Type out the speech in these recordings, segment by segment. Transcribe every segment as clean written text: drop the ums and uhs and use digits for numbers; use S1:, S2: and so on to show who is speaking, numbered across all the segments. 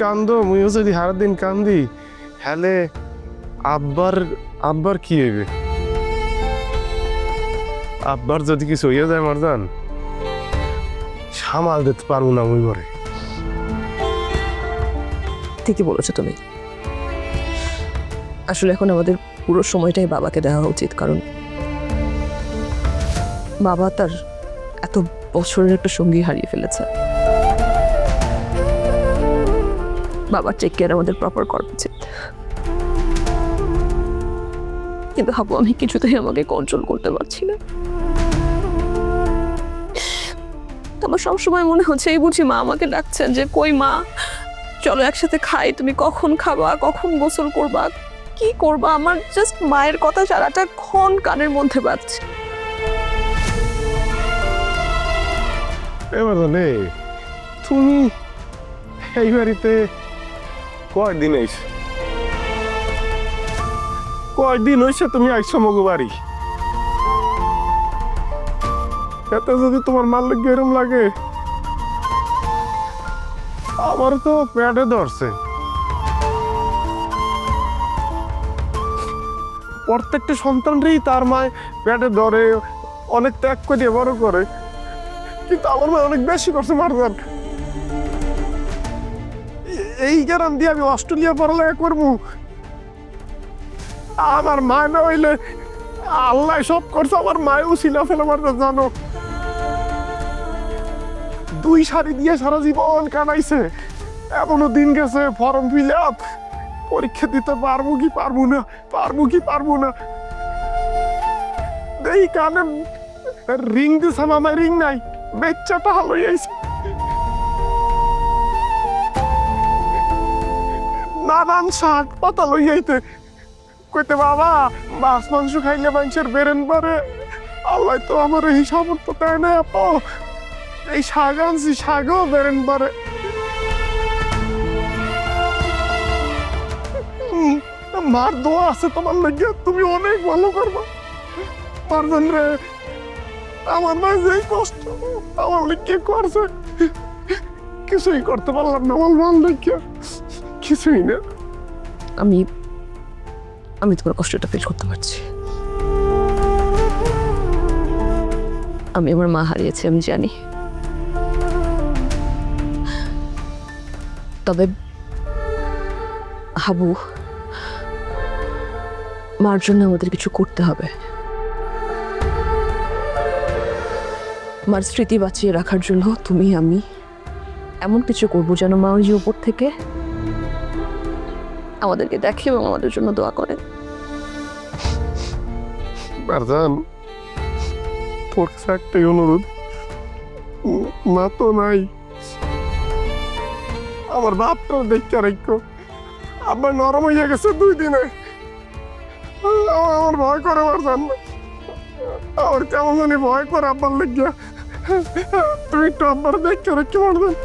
S1: কান্দো মুইও যদি সারাদিন কান্দি হ্যালে আব্বার আব্বার কি হইবে? আব্বার যদি কিছু হইয়া যায় মারজান সামাল দিতে পারবো না মুই ঘরে।
S2: ঠিকই বলেছো তুমি। আসলে এখন আমাদের পুরো সময়টাই বাবাকে দেওয়া উচিত, কারণ বাবা তার এত বছরের একটা সঙ্গী হারিয়ে ফেলেছে। বাবার টেক কেয়ার আমাদের প্রপার করা উচিত। কিন্তু হাবু, আমি কিছুতেই আমাকে কন্ট্রোল করতে পারছি না। আমার সবসময় মনে হচ্ছে এই বুঝি মা আমাকে ডাকছেন যে কই মা চলো একসাথে খাই, তুমি কখন খাবা, কখন গোসল করবা, কি করবা। আমার জাস্ট মায়ের কথা সারাটা ক্ষণ কানের মধ্যে বাজছে।
S1: এবার নে তুমি এই বাড়িতে কয়দিন আইস? কয়দিন হয়েছে তুমি আইসো মগো বাড়ি? এতে যদি তোমার মাল গেরম লাগে, আমার তো পেটে ধরছে। প্রত্যেকটা সন্তানরই তার মায় পেটে ধরে, অনেক ত্যাগ করে বড় করে, কিন্তু আমার মা অনেক বেশি করছে মারজান। এই গ্যারাম দিয়ে আমি অস্ট্রেলিয়া পড়ালেখা করবো? আমার মা না হইলে আল্লাহ সব করছে, আমার মায়ও ছিল ফেলে মারজান। জানো, 2 শাড়ি দিয়ে সারা জীবন কাটাইছে। এমনও দিন গেছে ফর্ম ফিল আপ, পরীক্ষা দিতে পারবো কি পারবো না। এই কানে রিং দিছে, মামায় রিং নাই, বেচ্চাটা হালো আইছে। নানান শাক পাতা লই আইতে কইতে বাবা মাছ মাংস খাইলে মানুষের বেরেন পারে। আল্লাহ তো আমার এই সামর্থ্য দেয় না আপা, এই শাক আনছি, শাকও বেরেন পারে। মার দোয়া আছে তোমার লাগে, তুমি অনেক ভালো করবা পারবেন রে। আমার মা যে কষ্ট আমার লিখে করছে, কিছুই করতে পারলাম না। আমার মাল লিখে কিছুই না।
S2: আমি আমি তোমার কষ্টটা ফিল করতে পারছি। আমি আমার মা হারিয়েছি, আমি জানি। তবে হাবু, মার জন্য আমাদের কিছু করতে হবে। মার স্মৃতি বাঁচিয়ে রাখার জন্য তুমি আমি এমন কিছু করবো যেন মা ওই যে উপর থেকে আমাদেরকে দেখে এবং আমাদের জন্য দোয়া করে।
S1: মারজান, তোর কাছে একটাই অনুরোধ, মা তো নাই, আমার বাপটা দেখতে রাখো। আমার নরম হয়ে গেছে 2 দিনে। আমার ভয় করে মারজান, আমার কেমন জানি ভয় করে আব্বার লেগে। তুমি একটু আব্বার দেখতে রাখো মারজান।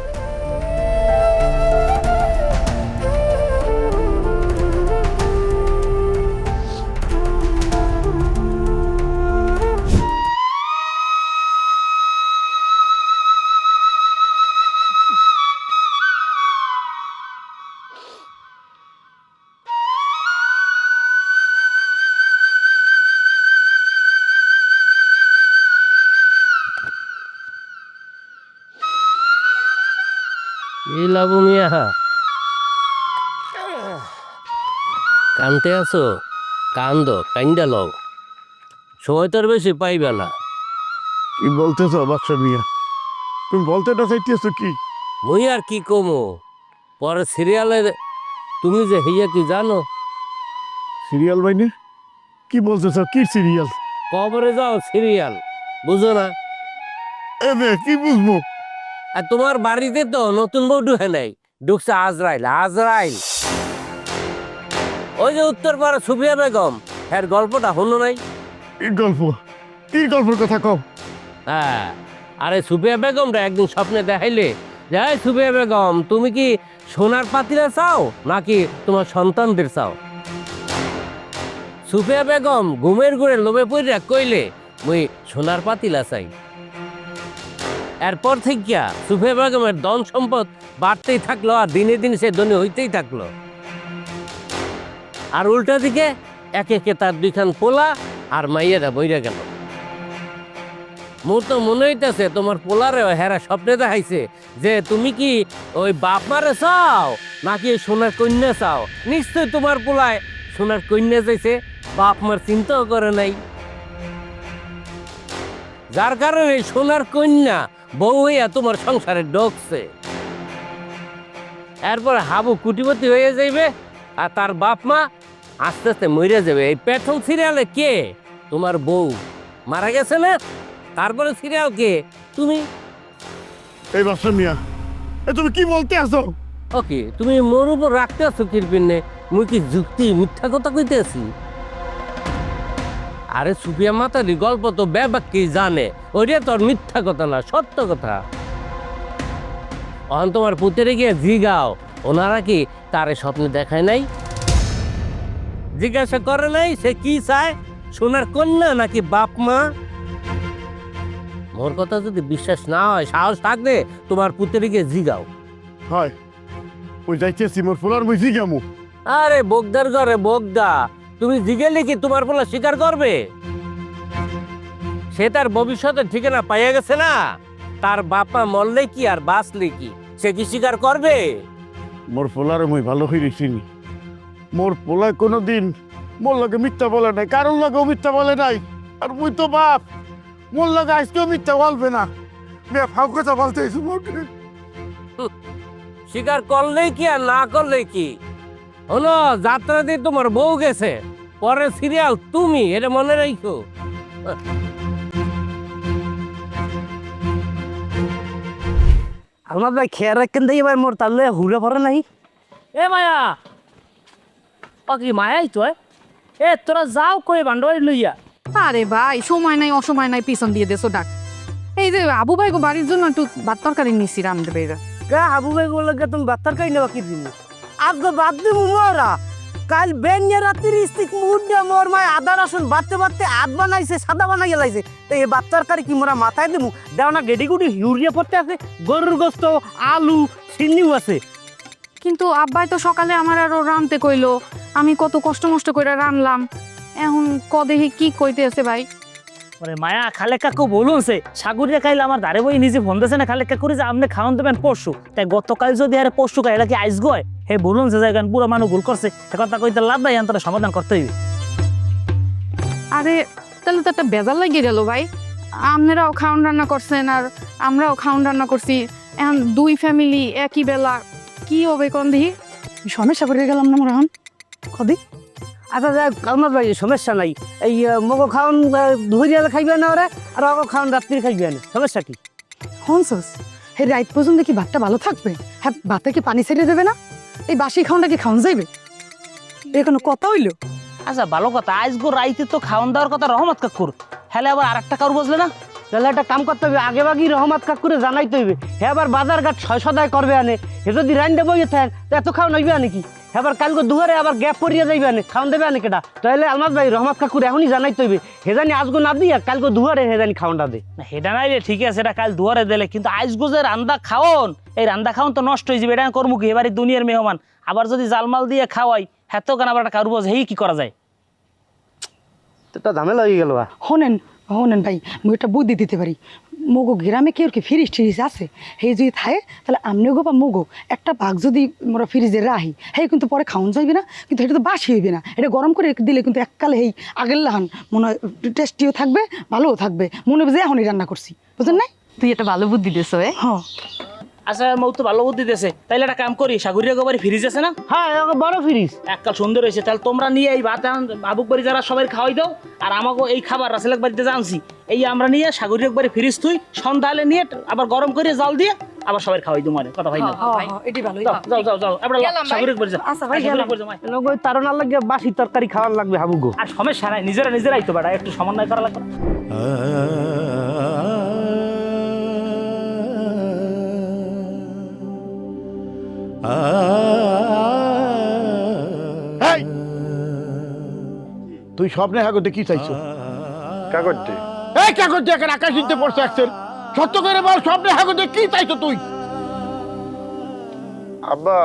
S3: এই লাবু মিয়া, কানতে আছো? কান্দ, কান্দা লও, সময় তোর বেশি পাইবে না।
S1: কি বলতেছ বাক্স মিয়া? তুমি বলতে না চাইতেছো কি?
S3: মুই আর কি কমো, পরে সিরিয়ালের তুমি যে হইয়া কি জানো?
S1: সিরিয়াল বাইনে কি বলতেছ? কি সিরিয়াল?
S3: কবরে যাও সিরিয়াল, বুঝো না?
S1: কি বুঝবো?
S3: আর তোমার বাড়িতে তো নতুন বউ ঢুকে নাই, ঢুকছে আজরাইল। ওই যে উত্তর পাড়া সুফিয়া বেগম, এর গল্পটা হলো নাই?
S1: কি গল্পের কথা কও?
S3: হ্যাঁ, আরে সুফিয়া বেগমটা একদিন স্বপ্নে দেখাইলে যে সুফিয়া বেগম তুমি কি সোনার পাতিলা চাও নাকি তোমার সন্তানদের চাও? সুফিয়া বেগম ঘুমের ঘুরে লোভে পড়ে কইলে মুই সোনার পাতিলা চাই। এরপর থেকে সুফিয়া বেগমের ধন সম্পদ বাড়তেই থাকলো আর দিনে দিন সে ধনী হইতেই থাকলো। আর উল্টা দিকে একে একে তার দুইখান পোলা আর মাইয়েরা বইরা গেল। মোর তো মনে হইতেছে তোমার পোলারে হেরা স্বপ্নে দেখাইছে যে তুমি কি ওই বাপ মারে চাও নাকি সোনার কন্যা চাও। নিশ্চয় তোমার পোলায় সোনার কন্যা চাইছে, বাপ মার চিন্তাও করে নাই, যার কারণে সোনার কন্যা বউ হইয়া তোমার সংসারে ঢুকছে। এরপর হাবু কুটিপতি হয়ে যাইবে আর তার বাপ মা আস্তে আস্তে মরে যাবে। এই প্রথম সিরিয়ালে কে? তোমার বউ মারা গেছে না, তারপরে সিরিয়াল কে? তুমি।
S1: এই বাসা মিয়া, এ তুমি কি বলতে আসো?
S3: ওকে, তুমি মোর উপর রাখতে আছো কিরপিনে, মুই কি যুক্তি মিথ্যা কথা কইতে আছি? আরে সুফিয়া মাতারি গল্প তো বেবাক্যই জানে, ওইটা তোর মিথ্যা কথা না, সত্য কথা। অহন তোমার পুতেরে গিয়ে জিগাও, ওনারা কি তারে স্বপ্নে দেখায় নাই? জিজ্ঞাসা করে নাই সে কি চায়, সোনার কন্যা নাকি বাপ মা? মোর কথা যদি বিশ্বাস না হয়, সাহস থাকলে তোমার পুতেরে গিয়ে জিগাও।
S1: হয় ওই যাইতেছি মোর ফুলার বুঝি কেমন?
S3: আরে বোগদার ঘরে বোগদা, তুমি জিগেলে কি তোমার পোলা স্বীকার করবে? সে তার ভবিষ্যতের ঠিকানা পাইয়া গেছে না, তার বাপা মরলে কি আর বাঁচলে কি, সে কি স্বীকার করবে?
S1: মোর পোলার মুই ভালো হয়ে চিনি। মোর পোলা কোনোদিন মোর লগে মিথ্যা বলে নাই, কারোর লগেও মিথ্যা বলে নাই। আর মুই তো বাপ, মোর লগে আজকেও মিথ্যা বলবে না। মেয়ে ফাউ কথা বলতে এসে মোকে।
S3: স্বীকার করলেই কি আর না করলেই কি? হলো যাত্রা দিয়ে তোমার বউ গেছে, পরের সিরিয়াল তুমি, এটা মনে রাখো।
S4: আমার ভাই খেয়াল রাখেন দেখি ভাই মোর তাহলে হুলে পড়ে নাই।
S5: এ মায়া, ও কি মায়াই তো? এ তোরা যাও কই বান্ডবাড়ি লইয়া।
S6: আরে ভাই, সময় নাই অসময় নাই পিছন দিয়ে দেছো ডাক। এই যে আবু ভাই গো বাড়ির জন্য একটু ভাত তরকারি নিছি রান্ধতে পেরে।
S4: গা হাবু ভাই বলে তুমি বাত্তার কাই নেবা কি দিন আজকে বাদ দিব মোরা। কাল বেঞ্জে রাত্রির স্টিক মুডে মোর মায় আদা রসুন বাড়তে বাড়তে আদ বানাইছে, সাদা বানাই লাইছে। তো এই বাত্তার কারি কি মোরা মাথায় দেবো? দেও না গেডি গুডি ইউরিয়া পড়তে আছে, গরুর গোস্ত, আলু, সিন্নিও আছে।
S6: কিন্তু আব্বাই তো সকালে আমার আরো রানতে কইলো, আমি কত কষ্ট মষ্ট করে রানলাম। এখন কদেহি কি কইতে আছে ভাই?
S5: ওরে মায়া, খালে কাকু বলুন সে সাগরিয়া খাইলে আমার দাঁড়ে বই নিজে ফোন দিয়েছে না খালে কাকুরি যে আপনি খাওয়ান দেবেন পরশু। তাই গতকাল যদি আরে পরশু খাই, এটা কি আইস গয়? হে বলুন যে জায়গায় পুরো মানুষ ভুল করছে, কথা কইতে লাভ নাই, তারা সমাধান করতে হইবে।
S6: আরে তাহলে তো একটা বেজাল লাগিয়ে গেল ভাই। আপনারাও খাওয়ান রান্না করছেন আর আমরাও খাওয়ান রান্না করছি, এখন দুই ফ্যামিলি একই বেলা, কি হবে কোন দিহি? সমস্যা করে গেলাম না মোরা এখন কদি।
S4: আচ্ছা যাক আমার ভাই সমস্যা নাই। এই মগো খাওয়ান ধরিয়ালে খাইবে না ওরা, আর অগো খাওয়ান রাত্রি খাইবে না, সমস্যা কি?
S7: হনসস হে রাত পর্যন্ত কি ভাতটা ভালো থাকবে? হ্যাঁ, ভাতে কি পানি ছেড়ে দেবে না? এই বাসি খাওয়ানটা কি খাওয়ান যাইবে? এ কোনো কথা হইলো?
S5: আচ্ছা ভালো কথা, আইস গো রাইতে তো খাওয়ান দেওয়ার কথা রহমত কাকুর, হেলে আবার আর একটা কাউর বুঝলে না?
S4: তাহলে একটা কাম করতে হবে, আগে বাগি রহমত কাকুরে জানাইতে হইবে। হ্যাঁ আবার বাজার ঘাট 600 দায় করবে আনে, হে যদি রাইন্দে বইয়ে থাকেন তো এত খাওয়ান হইবে আনে কি? এবার কালকে দুহারে আবার গ্যাপ পড়িয়া যাইবে আনে, খাওয়ান দেবে আনে কেটা? তাহলে আলমাজ ভাই রহমত কাকুর এখনই জানাইতে হইবে, হে জানি আজগো না দিয়া কালকে দুহারে হে জানি খাওয়ানটা দে।
S5: হেডা নাই রে, ঠিক আছে, এটা কাল দুয়ারে দিলে, কিন্তু আইস গো যে রান্দা খাওন, এই রান্দা খাওন তো নষ্ট হয়ে যাবে, এটা করবো কি? এবারে দুনিয়ার মেহমান, আবার যদি জালমাল দিয়ে খাওয়াই, হ্যাঁ তো কেন আবার একটা কারু বোঝ, হেই কি করা যায়?
S4: তো ঝামেলা হয়ে গেল।
S7: হনেন হনেন ভাই, মুই একটা বুদ্ধি দিতে পারি। মগো গ্রামে কেউ কি ফ্রিজ ট্রিজ আছে? হে যদি থাকে তাহলে আমনে গো বা মগো একটা ভাগ যদি মোরা ফ্রিজে রাহি, হে কিন্তু পরে খাওয়ান যাইবে না, কিন্তু এটা তো বাসি হইবে না। এটা গরম করে দিলে কিন্তু এককালে হেই আগের লাহান মনে হয় টেস্টিও থাকবে, ভালোও থাকবে, মনে হবে যে এখনই রান্না করছি, বুঝলেন নাই?
S6: তুই একটা ভালো বুদ্ধি দিছো।
S7: হ্যাঁ
S5: আচ্ছা মৌ তো ভালো বুদ্ধি দিয়েছে, তাইলে একটা কাম করি, সাগরিয়া গোবারি ফ্রিজ আছে না?
S4: হ্যাঁ বড় ফ্রিজ
S5: এককাল সুন্দর হয়েছে, তাহলে তোমরা নিয়ে এই ভাত আবুক বাড়ি যারা সবাই খাওয়াই দাও, আর আমাকে এই খাবার রাসেলাক বাড়িতে জানছি, এই আমরা নিয়ে সাগরিয়া বাড়ি ফ্রিজ তুই সন্ধ্যা হলে নিয়ে আবার গরম করে জাল দিয়ে আবার সবাই খাওয়াই দো, মানে কথা হয় না?
S7: এটি ভালোই।
S5: যাও যাও যাও, এবার সাগরিয়া বাড়ি যাও।
S7: আচ্ছা ভাই,
S5: সাগরিয়া বাড়ি যাও, মাই।
S4: তারও না লাগে বাসি তরকারি খাওয়ার লাগবে হাবুগো।
S5: আর সমস্যা নাই, নিজেরাই তো বেটা, একটু সমন্বয় করা লাগবে।
S1: এই, তুই স্বপ্নে হাগতে কি চাইছো? কাগজ দে। এই কাগজ দিয়ে আকাশ দিতে পড়ছে একসের। সত্য করে বল, স্বপ্নে হাগতে কি চাইছো তুই? আব্বা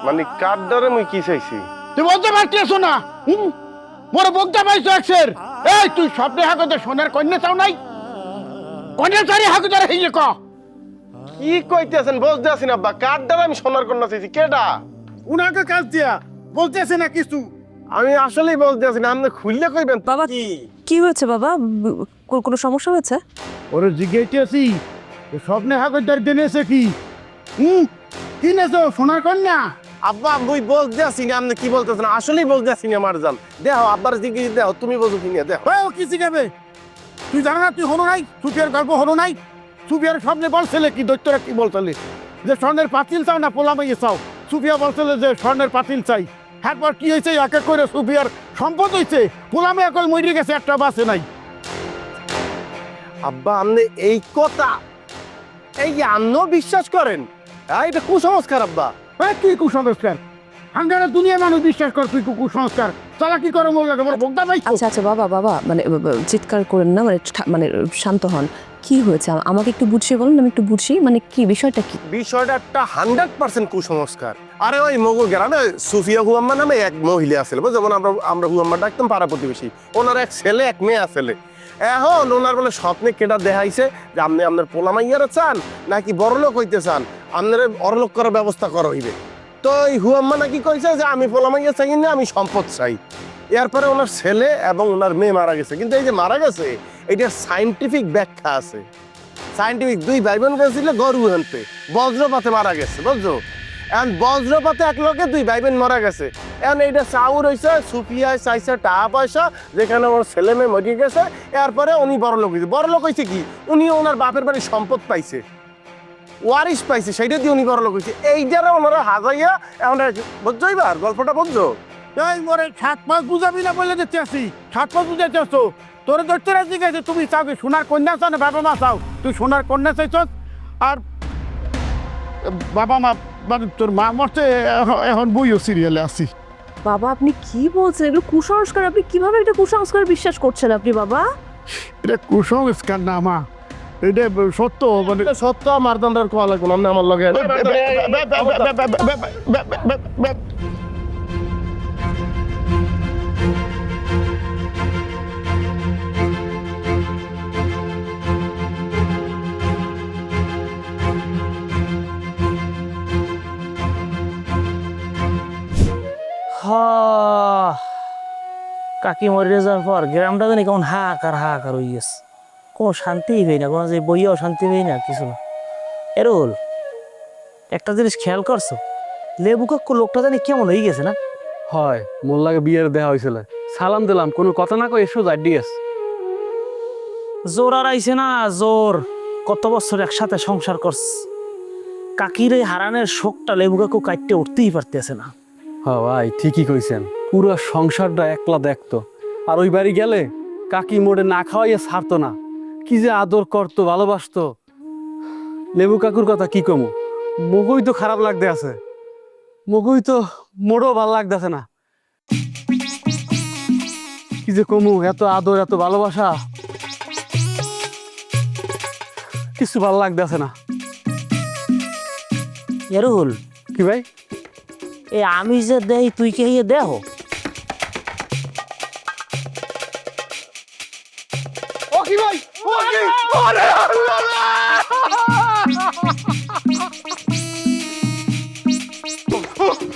S1: মানে কার্ডারে মুই কি চাইছি?
S8: তুই বলতে পারছিস না মোর বলতে পারছো একসের এই তুই স্বপ্নে হাগতে সোনার কন্যা চাও নাই কন্যা চারি হাগতে হইলে ক
S1: কি কইতেছেন বুঝতে আছি না আব্বা, কার্ডারে আমি সোনার কন্যা চাইছি কেডা?
S8: উনাকে কাজ দিয়া বলতেছে না কিছু
S1: আমি আসলেই বলতে আছি না, আপনি খুললে কইবেন।
S2: বাবা কি হয়েছে বাবা? কোনো সমস্যা হয়েছে?
S8: ওরে জিজ্ঞেস আছি স্বপ্নে হাগতে দিনেছে কি কি নেছো সোনার কন্যা
S1: আব্বা মুই বলতে আছি না, আপনি কি বলতেছেন? আসলেই বলতে আছি না মারজান। দেখো আব্বার জিজ্ঞেস দেখো, তুমি বলছো কি না দেখো।
S8: ও কি শিখাবে তুই জানো না তুই হলো নাই সুফিয়ার গল্প হলো নাই সুফিয়ার সামনে বলছিলে কি দৈত্যরা কি বলছিলে যে স্বর্ণের পাতিল চাও না পোলামাইয়ে চাও সুফিয়া বলছিলে যে স্বর্ণের পাতিল চাই একবার কি হয়েছে এক এক করে সুফিয়ার সম্পদ হয়েছে পোলামে একল মরে গেছে একটা বাসে নাই
S1: আব্বা আপনি এই কথা এই আন্ন বিশ্বাস করেন? এটা কুসংস্কার আব্বা।
S8: হ্যাঁ কি কুসংস্কার হাঙ্গারা দুনিয়া মানুষ বিশ্বাস কর তুই কুসংস্কার তারা কি করে মোর লাগে মোর বগদা ভাই
S2: আচ্ছা আচ্ছা বাবা মানে চিৎকার করেন না, মানে শান্ত হন। কি হয়েছে আমাকে একটু বুঝিয়ে বলুন, আমি একটু বুঝি মানে কি বিষয়টা কি?
S1: বিষয়টা একটা 100% কুসংস্কার। আরে ওই মগু গ্রামে সুফিয়া হুয়াম্মা নামে এক মহিলা আছে, যেমন আমরা হুয়াম্মা ডাকতাম পাড়া প্রতিবেশী। ওনার এক ছেলে এক মেয়ে আছে। এখন ওনার বলে স্বপ্নে কেটা দেখাইছে যে আপনি আপনার পোলামাইয়ারে চান নাকি বড়লোক হইতে চান, আপনার অরলোক করার ব্যবস্থা করা হইবে। তো এই হুয়াম্মা নাকি কইছে যে আমি পোলামাইয়া চাই না, আমি সম্পদ চাই। এরপরে ওনার ছেলে এবং ওনার মেয়ে মারা গেছে, কিন্তু এই যে মারা গেছে এটার সাইন্টিফিক ব্যাখ্যা আছে। সাইন্টিফিক দুই ভাই বোন গেছিল গরু আনতে, বজ্রপাতে মারা গেছে, বুঝছো? এখন বজ্রপাতে এক লোকে দুই ভাই বোন মারা গেছে। এখন এইটা চাউর হয়েছে সুফিয়ায় চাইছে টাকা পয়সা, যেখানে ওর ছেলে মেয়ে মরে গেছে। এরপরে উনি বড়লোক হয়েছে। বড়লোক হয়েছে কি, উনি ওনার বাপের বাড়ির সম্পদ পাইছে, ওয়ারিশ পাইছে, সেইটা দিয়ে উনি বড়লোক হয়েছে। এই যারা ওনারা হাজাইয়া এখন বুঝছো এবার গল্পটা বুঝছো?
S8: এই মোরে 7 মাস বুঝাবি না বলে দিতে আসি 7 মাস বুঝাইতে আসছো তোরে দৈত্যরা জিজ্ঞাসা তুমি চাও কি সোনার কন্যা চাও না বাবা মা চাও তুই সোনার কন্যা চাইছ আর বাবা মা মানে তোর মা মরছে এখন বইও সিরিয়ালে আছি
S2: বাবা আপনি কি বলছেন? এগুলো কুসংস্কার। আপনি কিভাবে একটা কুসংস্কার বিশ্বাস করছেন আপনি বাবা?
S8: এটা কুসংস্কার না মা এটা সত্য মানে
S1: সত্য। আমার দান্দার কোয়া লাগবে না, আমার লগে
S5: কাকি মরে যাওয়ার পর গ্রামটা জানি কেমন হাহাকার হয়ে গেছে, কোনো শান্তি হই না, কোনো যে বইয়াও শান্তি হই না, কিছু না। এরোল একটা জিনিস খেয়াল করছো, লেবু কাকু লোকটা জানি কেমন হয়ে গেছে না?
S9: হয় মোল্লাকে বিয়ের দেওয়া হয়েছিল, সালাম দিলাম, কোনো কথা না কই এসো যাই
S5: জোর আর আইছে না জোর, কত বছর একসাথে সংসার করছে, কাকির এই হারানের শোকটা লেবু কাকু কাটতে উঠতেই পারতেছে না।
S9: হ্যাঁ ভাই ঠিকই কইছেন, পুরো সংসারটা একলা দেখতো, আর ওই বাড়ি গেলে কাকি মোড়ে না খাওয়াইয়া ছাড়তো না, কি যে আদর করতো ভালোবাসতো। লেবু কাকুর কথা কি কমু, মগুই তো খারাপ লাগতে আছে, মগুই তো মোড়ও ভালো লাগতেছে না, কি যে কমু, এত আদর এত ভালোবাসা কিছু ভালো লাগতেছে না।
S5: এরুল
S9: কি ভাই?
S5: এ আমি যে দেই তুই কে দেহ?
S1: ও কি ভাই, ও কি, ওরে আল্লাহ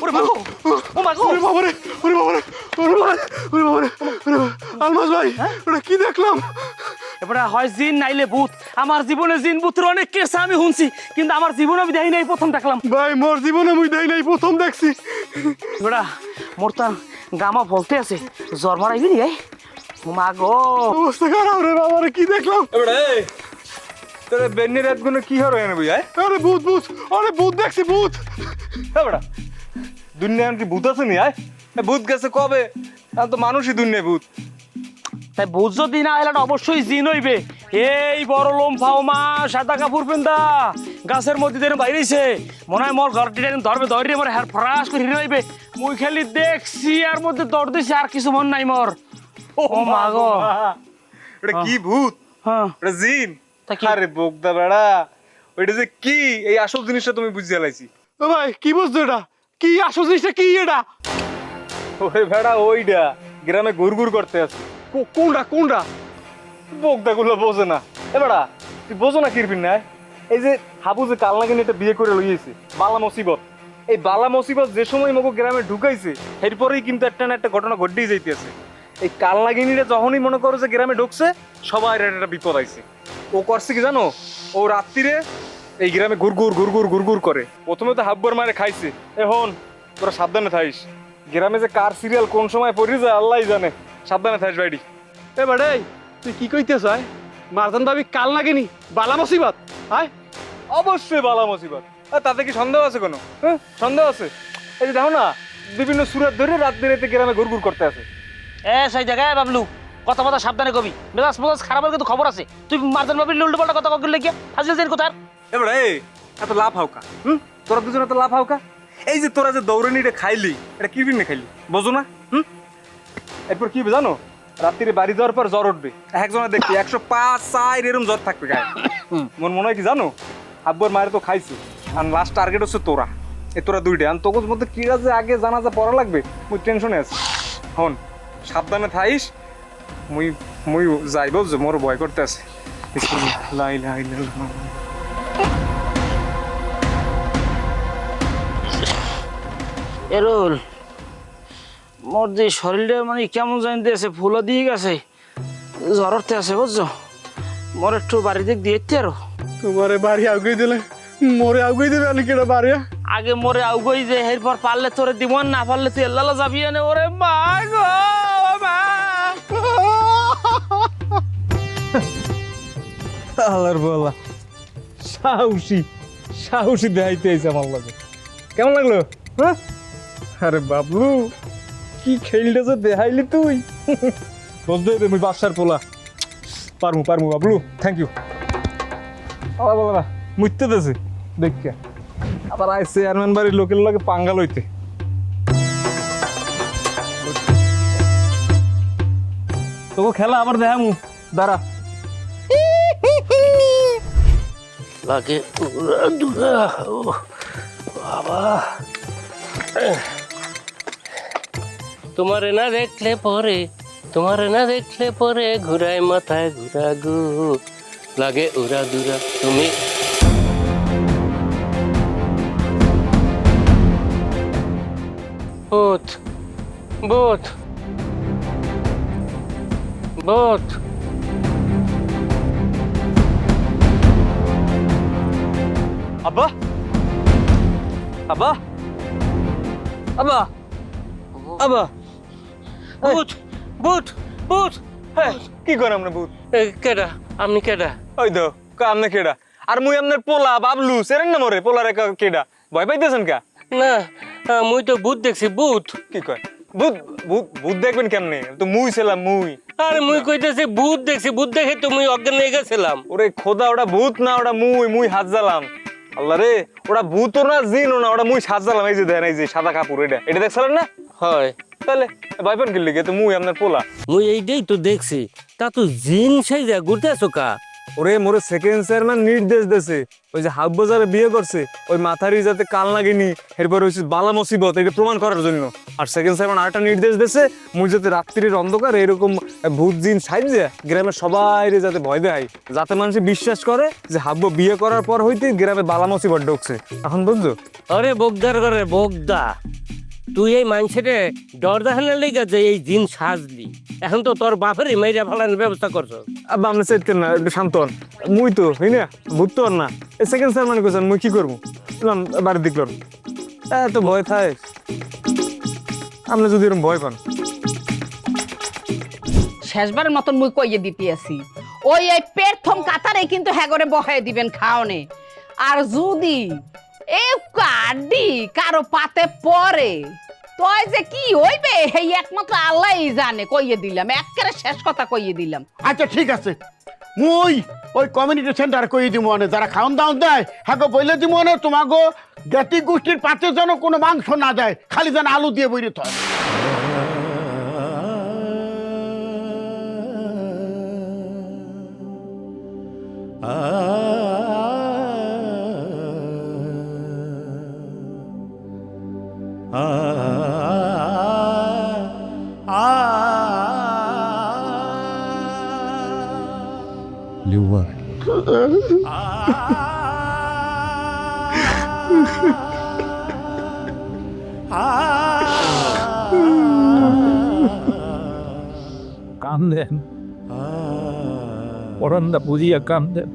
S1: ওরে মাগো, ও মাগো, ওরে বাবারে, ওরে বাবারে, ওরে বাবারে, ওরে বাবারে, ওরে আলমাস ভাই, ওটা কি দেখলাম?
S5: এবারে হয় জিন নাইলে ভূত। আমার জীবনে জিন ভূতের অনেক কেসে আমি শুনছি, কিন্তু আমার জীবনে আমি দেখি নাই, প্রথম দেখলাম।
S1: ভাই মোর জীবনে মুই দেই নাই, প্রথম দেখছি।
S5: এবারে মোর তার গামা বলতে আছে, জ্বর মারাইবি নি? মা গো
S1: অবস্থা খারাপ রে বাবারে, কি দেখলাম?
S10: তোরে বেন্নি রাত গুলো কি হলো এনে বুঝায়?
S1: আরে ভূত ভূত, আরে ভূত দেখছি, ভূত।
S10: বেটা দুনিয়া কি ভূত আছে নি? ভূত গেছে কবে? আর তো মানুষই দুনিয়ায় ভূত।
S5: তাই ভূত যদি না এলাটা অবশ্যই জিন হইবে। এই বড় লোমফাও মা সাদা কাপড় পিন্দা গাছের মধ্যে দিয়ে বাইরেছে, মনে হয় মোর ঘরটি ধরবে, ধরে মোর হ্যার ফ্রাস করে হিরে হইবে। মুই খালি দেখছি আর মধ্যে দৌড় দিছি, আর কিছু মন নাই মোর। ও মা গো,
S10: এটা কি ভূত?
S5: হ্যাঁ
S10: এটা জিন?
S5: তা কি?
S10: আরে বোকদা বেড়া, ওইটা যে কি এই আসল জিনিসটা তুমি বুঝিয়ে লাইছি।
S9: ও ভাই কি বুঝছো এটা? কি আসল জিনিসটা কি এটা?
S10: ওরে ভেড়া ওইটা গ্রামে ঘুরঘুর করতে আছে।
S9: কোনটা কোনটা?
S10: বোকদাগুলো বোঝে না। এ বেড়া তুই বোঝো না কিরবিন না? এই যে হাবু যে কাল নাকি এটা বিয়ে করে লইয়েছে বালা মুসিবত, এই বালা মুসিবত যে সময় মগো গ্রামে ঢুকাইছে এরপরেই কিন্তু একটা না একটা ঘটনা ঘটেই যাইতেছে। এই কাল নাগিনীরা যখনই মনে করো যে গ্রামে ঢুকছে সবাই একটা বিপদ আইছে। ও করছে কি জানো? ও রাত্রিরে এই গ্রামে ঘুরঘুর করে। প্রথমে তো হাব্বর মারে খাইছে। এখন তোরা সাবধানে থাইস, গ্রামে যে কার সিরিয়াল কোন সময় পড়ে যায় আল্লাহ জানে। সাবধানে থাইস ভাইডি।
S9: এ বাড়ে তুই কি কইতেছ? মারজান ভাবি কাল লাগেনি বালা মুসিবত? আয়
S10: অবশ্যই বালা মুসিবত। আর তাতে কি সন্দেহ আছে কোনো? হ্যাঁ সন্দেহ আছে? এই যে দেখো না বিভিন্ন সুরাত ধরে রাত বেরেতে গ্রামে ঘুরঘুর করতে আছে।
S5: সেই জায়গায় বাবলু কথা কথা সাবধানে কবি, মেজাজ মেজাজ খারাপের কিন্তু খবর আছে। তুই মারজান বাবির উল্টো পাল্টা কথা কখন লেগে ফাজিল দিন কোথার?
S10: এবার এই এত লাভ হাওকা, তোরা দুজন এত লাভ হাওকা। এই যে তোরা যে দৌড়ানিটা খাইলি এটা কি বিনে খাইলি বোঝো না? এরপর কি হবে জানো? রাত্রিরে বাড়ি যাওয়ার পর জ্বর উঠবে একজনের দেখতে 105 4 এরকম জ্বর থাকবে গায়ে। মন মনে হয় কি জানো? আব্বুর মায়ের তো খাইছে আর লাস্ট টার্গেট হচ্ছে তোরা। এই তোরা দুইটা আর তোর মধ্যে কিরা যে আগে জানাজা পড়া লাগবে মুই টেনশনে আছি। হন সাবধানে থাইস। মুই যাই বুঝছো, মোর ভয় করতে আছে।
S5: এরোল মোর যে শরীরটা মানে কেমন জানতে আছে, ফুলো দিয়ে গেছে, জ্বর উঠতে আছে বুঝছো। মোর একটু বাড়ি দিক দিয়ে আরো
S9: তোমারে বাড়ি আগুই দিলে মোরে আগুই দিবে আমি কেটা বাড়ি?
S5: আগে মোরে আউগই যে এরপর পারলে তোরে দিব, না পারলে তুই এল্লালা যাবি না। ওরে মা গো মা।
S10: আল্লাহর বলা সাহসী সাহসী দেখাইতে আইছে আমার লাগে। কেমন লাগলো? হ্যাঁ আরে বাবলু কি খেলটা যে দেখাইলি তুই। বলতে মুই বাসার পোলা পারমু বাবলু। Thank you. আবার বলা মুইতে দেছে দেখিয়া আবার আইসে চেয়ারম্যান বাড়ির লোকের লাগে পাঙ্গাল হইতে। তোকে খেলা আবার দেখামু, দাঁড়া।
S3: লাগে উড়া দুরা। ও বাবা, তোমারে না দেখলে পরে ঘুরায় মাথায় ঘুরা গো, লাগে উড়া দুরা। তুমি বোধ বোধ বোধ
S10: আব্বা আব্বা আব্বা আব্বা
S3: ভূত ভূত ভূত।
S10: হ্যাঁ কি করে আমরা ভূত?
S3: কেডা আপনি কেডা?
S10: ওই তো আমনে কেডা? আর মুই আপনার পোলা বাবলু সেরেন না মরে পোলারে কেডা? ভয় পাইতেছেন কা?
S3: না মুই তো ভূত দেখছি ভূত।
S10: কি কয় ভূত? ভূত দেখবেন কেমনে? তো মুই ছিলাম মুই।
S3: আরে মুই কইতেছি ভূত দেখছি, ভূত দেখে তো মুই অজ্ঞান হয়ে গেছিলাম।
S10: ওরে খোদা ওটা ভূত না, ওটা মুই হাত জ্বালাম। আল্লাহ রে ওটা ভূতও না জিনও না, ওটা মুই সাত জ্বালাম। এই যে দেখেন এই যে সাদা কাপড়, এটা দেখছিলেন না?
S3: হয়
S10: তাহলে ভয় পান কি লিগে? তো মুই আপনার পোলা।
S3: মুই এইটাই তো দেখছি। তা তো জিন সাইজা ঘুরতেছো কা?
S10: ওরে মোরে সেকেন্ড চেয়ারম্যান নির্দেশ দিয়েছে ওই যে হাফ বাজারে বিয়ে করছে ওই মাথারি যাতে কাল লাগেনি, এরপর হচ্ছে বালা মুসিবত এটা প্রমাণ করার জন্য। আর সেকেন্ড চেয়ারম্যান আরেকটা নির্দেশ দিয়েছে মুই যাতে রাত্রির অন্ধকার এরকম ভূত জিন সাইজে গ্রামের সবাই যাতে ভয় দেয়, যাতে মানুষ বিশ্বাস করে যে হাব্বু বিয়ে করার পর হইতে গ্রামে বালা মুসিবত ঢুকছে। এখন বুঝছো?
S3: আরে বগদার করে বগদা, তুই এই মানুষেরে ডর দেখানোর লেগে যে এই জিন সাজলি, এখন তো তোর বাপেরই মেয়েরা ফেলানোর ব্যবস্থা করছো।
S10: আব্বা আপনি চেতেন না, একটু শান্ত হন। মুই তো হই না ভূত তো না। এই সেকেন্ড চেয়ারম্যান কোথান মুই কি করবো? বাড়ির দিকলাম এত ভয় থাকে। আপনি যদি এরকম ভয় পান
S11: শেষবারের মতন মুই কইয়ে দিতে আছি, ওই এই প্রথম কাতারে কিন্তু হ্যাগরে বহাই দিবেন খাওনে। আর যদি এ কাডি কারো পাতে পড়ে তই যে কি হইবে এই একমাত্র আল্লাহই জানে। কইয়ে দিলাম, একেবারে শেষ কথা কইয়ে দিলাম।
S8: আচ্ছা ঠিক আছে, মুই ওই কমিউনিটি সেন্টার কই দিব মানে যারা খাওন দাওন দেয় হ্যাঁ বইলে দিব মানে তোমাকে জ্ঞাতি গোষ্ঠীর পাতে যেন কোনো মাংস না দেয়, খালি যেন আলু দিয়ে বইরে হয়।
S1: লিউ ভাই
S12: কান্দেন পরানটা বুঝিয়া কান্দেন,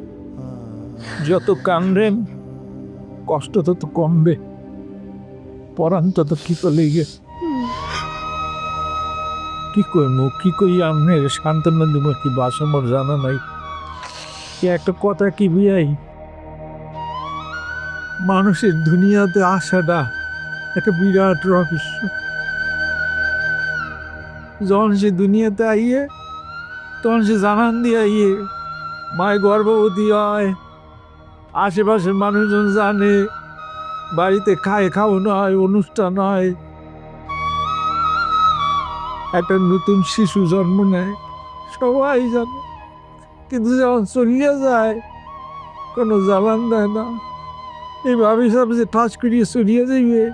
S12: যত কান্দেন কষ্ট তত কমবে, পরান তত কি করলে কি করবো, কি করি আপনার সান্ত্বনা দিব, কি বাসমর জানা নাই, কি একটা কথা কি বিয়াই, মানুষের দুনিয়াতে আসাটা একটা বিরাট রহস্য। যখন সে দুনিয়াতে আইয়ে তখন সে জানান দিয়ে আইয়ে মায় গর্ভবতী হয়, আশেপাশের মানুষজন জানে, বাড়িতে খাওয়ানো হয়, অনুষ্ঠান হয়, একটা নতুন শিশু জন্ম নেয়, সবাই জানে। কিন্তু যখন চলিয়ে যায় কোনো জ্বালান দেয় না, এই ভাবি সব যে ঠাস করিয়ে চলিয়ে যাইবে,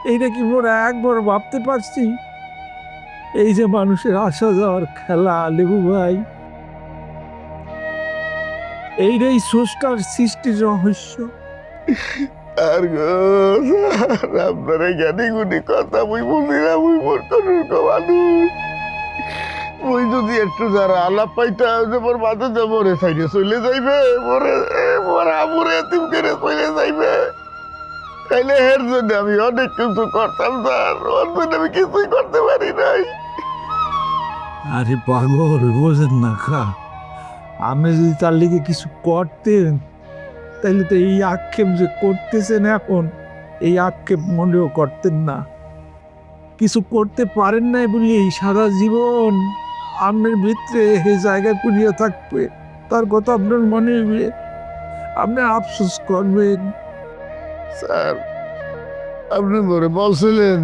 S12: এইটা কি মোরা একবার ভাবতে পারছি? এই যে মানুষের আসা যাওয়ার খেলা লেবু ভাই, এইটাই স্রষ্টার সৃষ্টির রহস্য।
S1: আর গো আপনারা জ্ঞানী গুণী কথা মুই বুঝি না, মুই মোর তনুর্ক মানুষ, মুই যদি একটু যারা আলাপ পাইতাম যে মোর মাঝে যে মরে সাইডে চলে যাইবে, মোরা আমরে এতিম করে চলে যাইবে, তাইলে এর জন্য আমি অনেক কিছু করতাম স্যার, ওর জন্য আমি কিছুই করতে পারি নাই।
S12: আরে পাগল বোঝেন না খা, আপনি যদি তার লিগে কিছু করতেন তাহলে তো এই আক্ষেপ যে করতেছেন এখন, এই আক্ষেপ মনেও করতেন না। কিছু করতে পারেন নাই বলি এই সারা জীবন আপনার ভিতরে এই জায়গা কুড়িয়ে থাকবে, তার কথা আপনার মনে হবে, আপনি আফসোস করবেন।
S1: স্যার আপনি ধরে বলছিলেন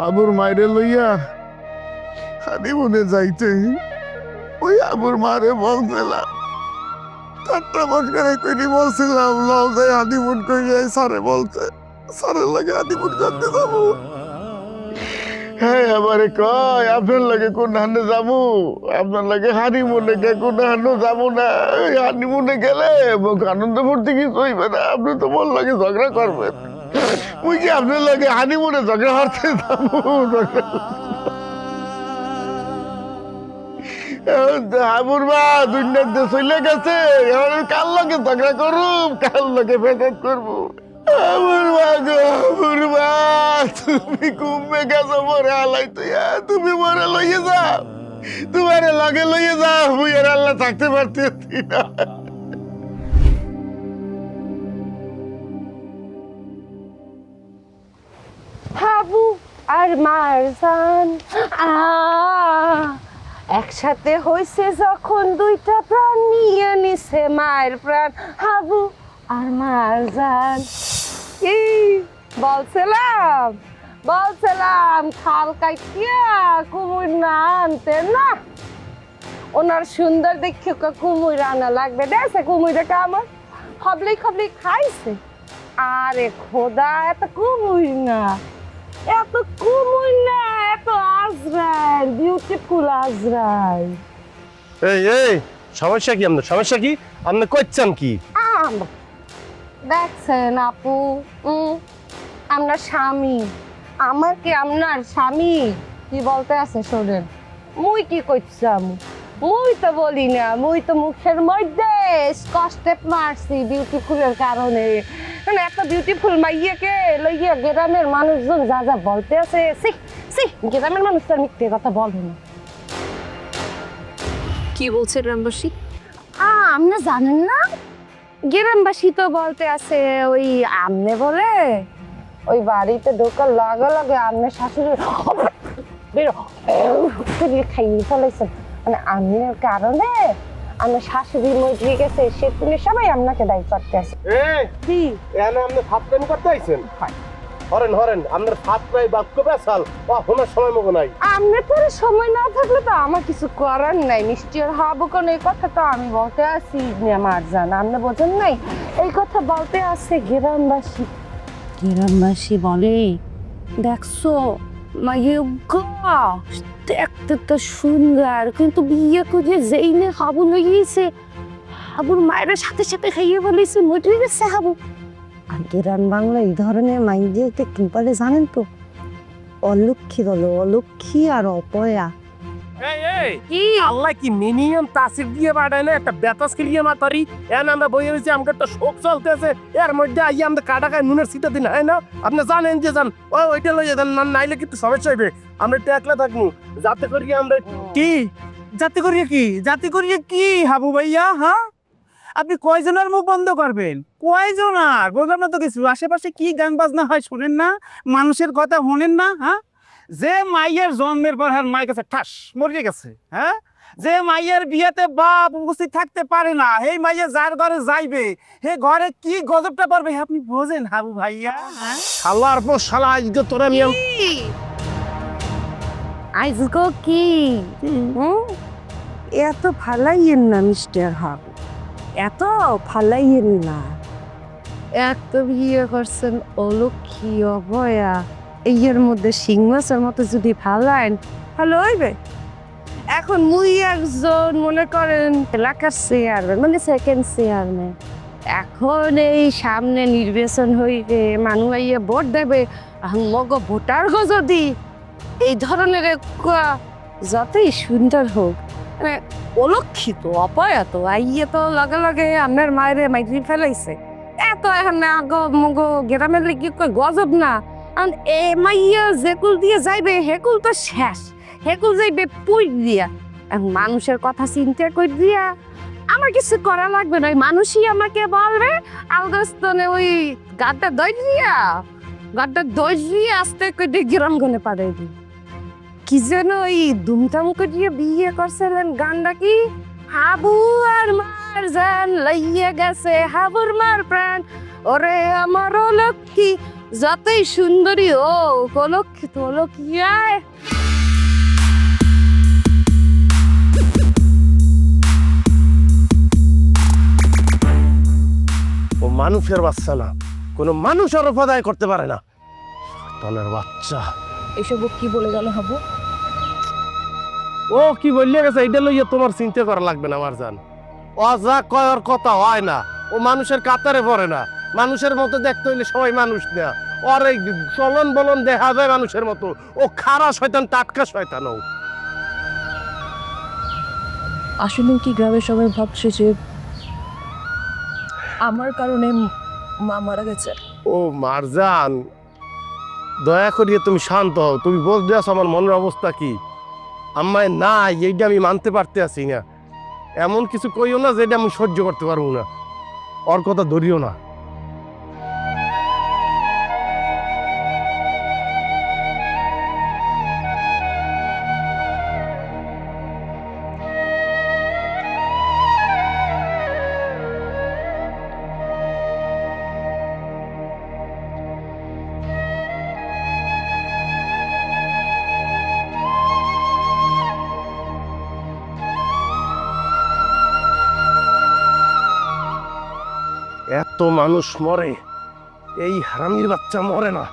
S1: আবুর মাইরে লইয়া হানিমুনে যাইতে, ওই আবুর মারে বলছিলাম, ঠাট্টা মস্করা করে বলছিলাম লও যাই হানিমুন করে যাই, স্যারে বলতে স্যারের লাগে হানিমুন করতে যাবো। হ্যাঁ আমারে কয় আপনার লাগে কোন হানে যাবো, আপনার লাগে হানিমুনে গে কোন হানো যাবো না, ওই হানিমুনে গেলে মুখ আনন্দ ফুর্তি কিছু হইবে না, আপনি তো মোর লাগে ঝগড়া করবেন, মুই কি আপনার লাগে হানিমুনে ঝগড়া করতে যাবো? হাবুর মা দুনিয়াতে চলে গেছে, এখন কার লগে ঝগড়া করুম, কার লগে ভেদাত করবো? হাবুর মা গো, হাবুর মা তুমি ঘুমে গেছো মরে আলাই তুইয়া, তুমি মরে লইয়ে যাও, তোমার লগে লইয়ে যাও, মুই আর আল্লাহ থাকতে পারতেছি না।
S11: হাবু আর মারজান একসাথে হইছে যখন দুইটা প্রাণ নিয়ে নিছে মায়ের প্রাণ, হাবু আর মারজান। কি বলছিলাম খাল কাইটিয়া কুমুর না আনতে না, ওনার সুন্দর দেখে কুমুর আনা লাগবে, দেখছে কুমুরটা আমার খবলি খবলি খাইছে। আরে খোদা এত কুমুর না, এত কুমুর না, এত আজরাইল, বিউটিফুল আজরাইল।
S10: এই সমস্যা কি আপনার, সমস্যা কি আপনি করছেন কি?
S11: দেখছেন আপু, আপনার স্বামী, আমার কি আপনার স্বামী কি বলতে আছে শোনেন, মুই কি করছাম, মুই তো বলি না, মুই তো মুখের মধ্যে কষ্টে মারছি বিউটিফুলের কারণে, এত বিউটিফুল মাইয়াকে লইয়া গ্রামের মানুষজন যা যা বলতে আছে, গ্রামের মানুষ তো মিথ্যে কথা বলে না।
S2: কি বলছে গ্রামবাসী?
S11: আপনি জানেন না, গ্রামবাসী তো বলতে আছে ওই আমনে বলে ওই বাড়িতে ঢোকার লগে লগে আমনের শাশুড়ি খাইয়ে ফেলাইছেন, মানে আমনের কারণে আমার শাশুড়ি মরে গেছে, সে তুমি সবাই আপনাকে দায়ী করতে আছে।
S10: কি এখানে আপনি ফাতরামি করতে আইছেন? হরেন হরেন আপনার ফাতরাই বাক্য বেসাল বা হোনার সময় মতো নাই।
S11: আপনার পরে সময় না থাকলে তো আমার কিছু করার নাই, মিষ্টির হাবু কোন এই কথা তো আমি বলতে আসি আমার জান, আপনি বোঝেন নাই, এই কথা বলতে আসছে গ্রামবাসী। গ্রামবাসী বলে দেখছো দেখতে তো সুন্দর, কিন্তু বিয়ে করে যেই না হাবু লেগেছে
S4: হাবুর মায়ের সাথে সাথে খাইয়ে বলেছে মরে গেছে হাবু। আর গ্রাম বাংলা এই ধরনের মাইন্ডে কি বলে জানেন তো? অলক্ষী বলো, অলক্ষী আর অপয়া।
S3: কি আল্লাহ কি মিনিমাম তাসির দিয়ে বাড়ায় না একটা বেতাস খেলিয়ে মাতারি এন আমরা বইয়ে রয়েছি আমাকে একটা শোক চলতেছে এর মধ্যে আইয়া আমরা কাটা খায় নুনের সিটা দিন হয় না আপনি জানেন যে যান ওইটা লইয়া যান না নাইলে কিন্তু সমস্যা হইবে আমরা একটু একলা থাকবো যাতে করি আমরা
S5: কি জাতি করিয়ে কি জাতি করিয়ে কি হাবু ভাইয়া? হ্যাঁ, আপনি কয়জনের মুখ বন্ধ করবেন? কয়জনার বললাম না তো কিছু। আশেপাশে কি গান বাজনা হয় শুনেন না? মানুষের কথা শোনেন না? হ্যাঁ, যে মাইয়ের জন্মের পর হ্যাঁ মায়ের কাছে ঠাস মরিয়ে গেছে। হ্যাঁ, যে মাইয়ের বিয়েতে বাপ উপস্থিত থাকতে পারে না, এই মাইয়ে যার ঘরে যাইবে হে ঘরে কি গজবটা পড়বে আপনি বোঝেন হাবু ভাইয়া? হ্যাঁ,
S3: শালার পর শালা আজকে তোরা আমি
S4: আইজগো কি এত ফালাইয়েন না মিস্টার হাবু, এত ফালাইয়েন না। এক তো বিয়ে করছেন অলক্ষী অভয়া, এর মধ্যে শিং মাছের মতো যদি ফালাইন ভালো হইবে। এখন মুই একজন মনে করেন এলাকার চেয়ারম্যান, মানে সেকেন্ড চেয়ারম্যান। এখন এই সামনে নির্বাচন হইবে, মানুষ আইয়া ভোট দেবে। মগ ভোটার গো যদি এই ধরনের যতই সুন্দর হোক মানে অলক্ষিত অপয়াত আইয়ে তো লগে লগে আপনার মায়ের মাইরি ফেলাইছে। এত এখন মগ গ্রামের লিখি গজব না। এ মাইয়া যেকুল দিয়ে যাইবে হেকুল তো শেষ, হেকুল যাইবে পুই দিয়া। মানুষের কথা চিন্তা করে দিয়া আমার কিছু করা লাগবে না, মানুষই আমাকে বলবে আলগাস্তনে ওই গাড্ডা দই দিয়ে আস্তে করে গ্রাম গনে পাঠাই দিই। কি যেন ওই দুমতাম করে বিয়ে করছিলেন গানটা কি? হাবু আর মার জান লইয়া গেছে হাবুর মার প্রাণ, ওরে আমার অলক্ষী যতই সুন্দরী ও অলক্ষিত অলক্ষিয়ায়।
S3: ও মানুষের বাচ্চা না, কোনো মানুষের উপাদায় করতে পারে না। তনের বাচ্চা
S2: এসব কি বলে গেল হাবু?
S3: ও কি বললে গেছে এইটা লইয়া তোমার চিন্তা করা লাগবে না আমার জান। ও যা কয়ার কথা হয় না, ও মানুষের কাতারে পড়ে না। মানুষের মতো দেখতে হইলে সবাই মানুষ না, ওর এই চলন বলন দেখা যায় মানুষের মতো। ও খারা শয়তান, টাটকা শয়তান। ও
S2: আসলে কি গ্রামের সবাই ভাবছে যে আমার কারণে মা মারা গেছে?
S3: ও মারজান, দয়া করিয়ে তুমি শান্ত হও। তুমি বলতে আছো আমার মনের অবস্থা কি। আমায় না এইটা আমি মানতে পারতে আছি না। এমন কিছু কইও না যেটা আমি সহ্য করতে পারবো না। ওর কথা ধরিও না। এত মানুষ মরে, এই হারামির বাচ্চা মরে না।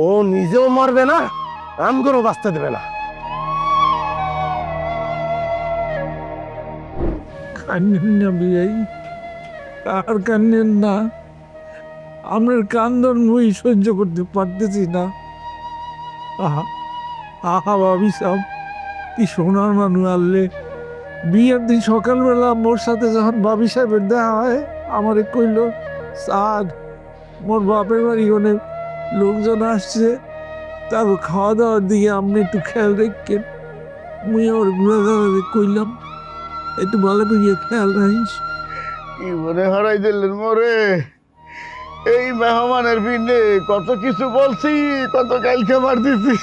S3: ও নিজেও মরবে না, আমগরও বাঁচতে দেবে না।
S12: কান্নেন না বিয়াই, আর কান্নেন না। আপনার কান্দন মুই সহ্য করতে পারতেছি না। আহা আহা ভাবি সাহ, কি সোনার মানুষ আনলে। বিয়ের দিন সকালবেলা মোর সাথে যখন ভাবি সাহেবের দেখা হয়, আমারে কইল সাদ মোর বাপের বাড়ি অনেক লোকজন আসছে, তারপর খাওয়া দাওয়ার দিকে আপনি একটু খেয়াল রেখেন। মুই আমার ঘুরে দাঁড়াতে কইলাম একটু ভালো করে খেয়াল রাখিস।
S8: কি মনে হারাই দিলেন মোরে। এই মেহমানের পিণ্ডে কত কিছু বলছি, কত গাইল খাবার দিছি,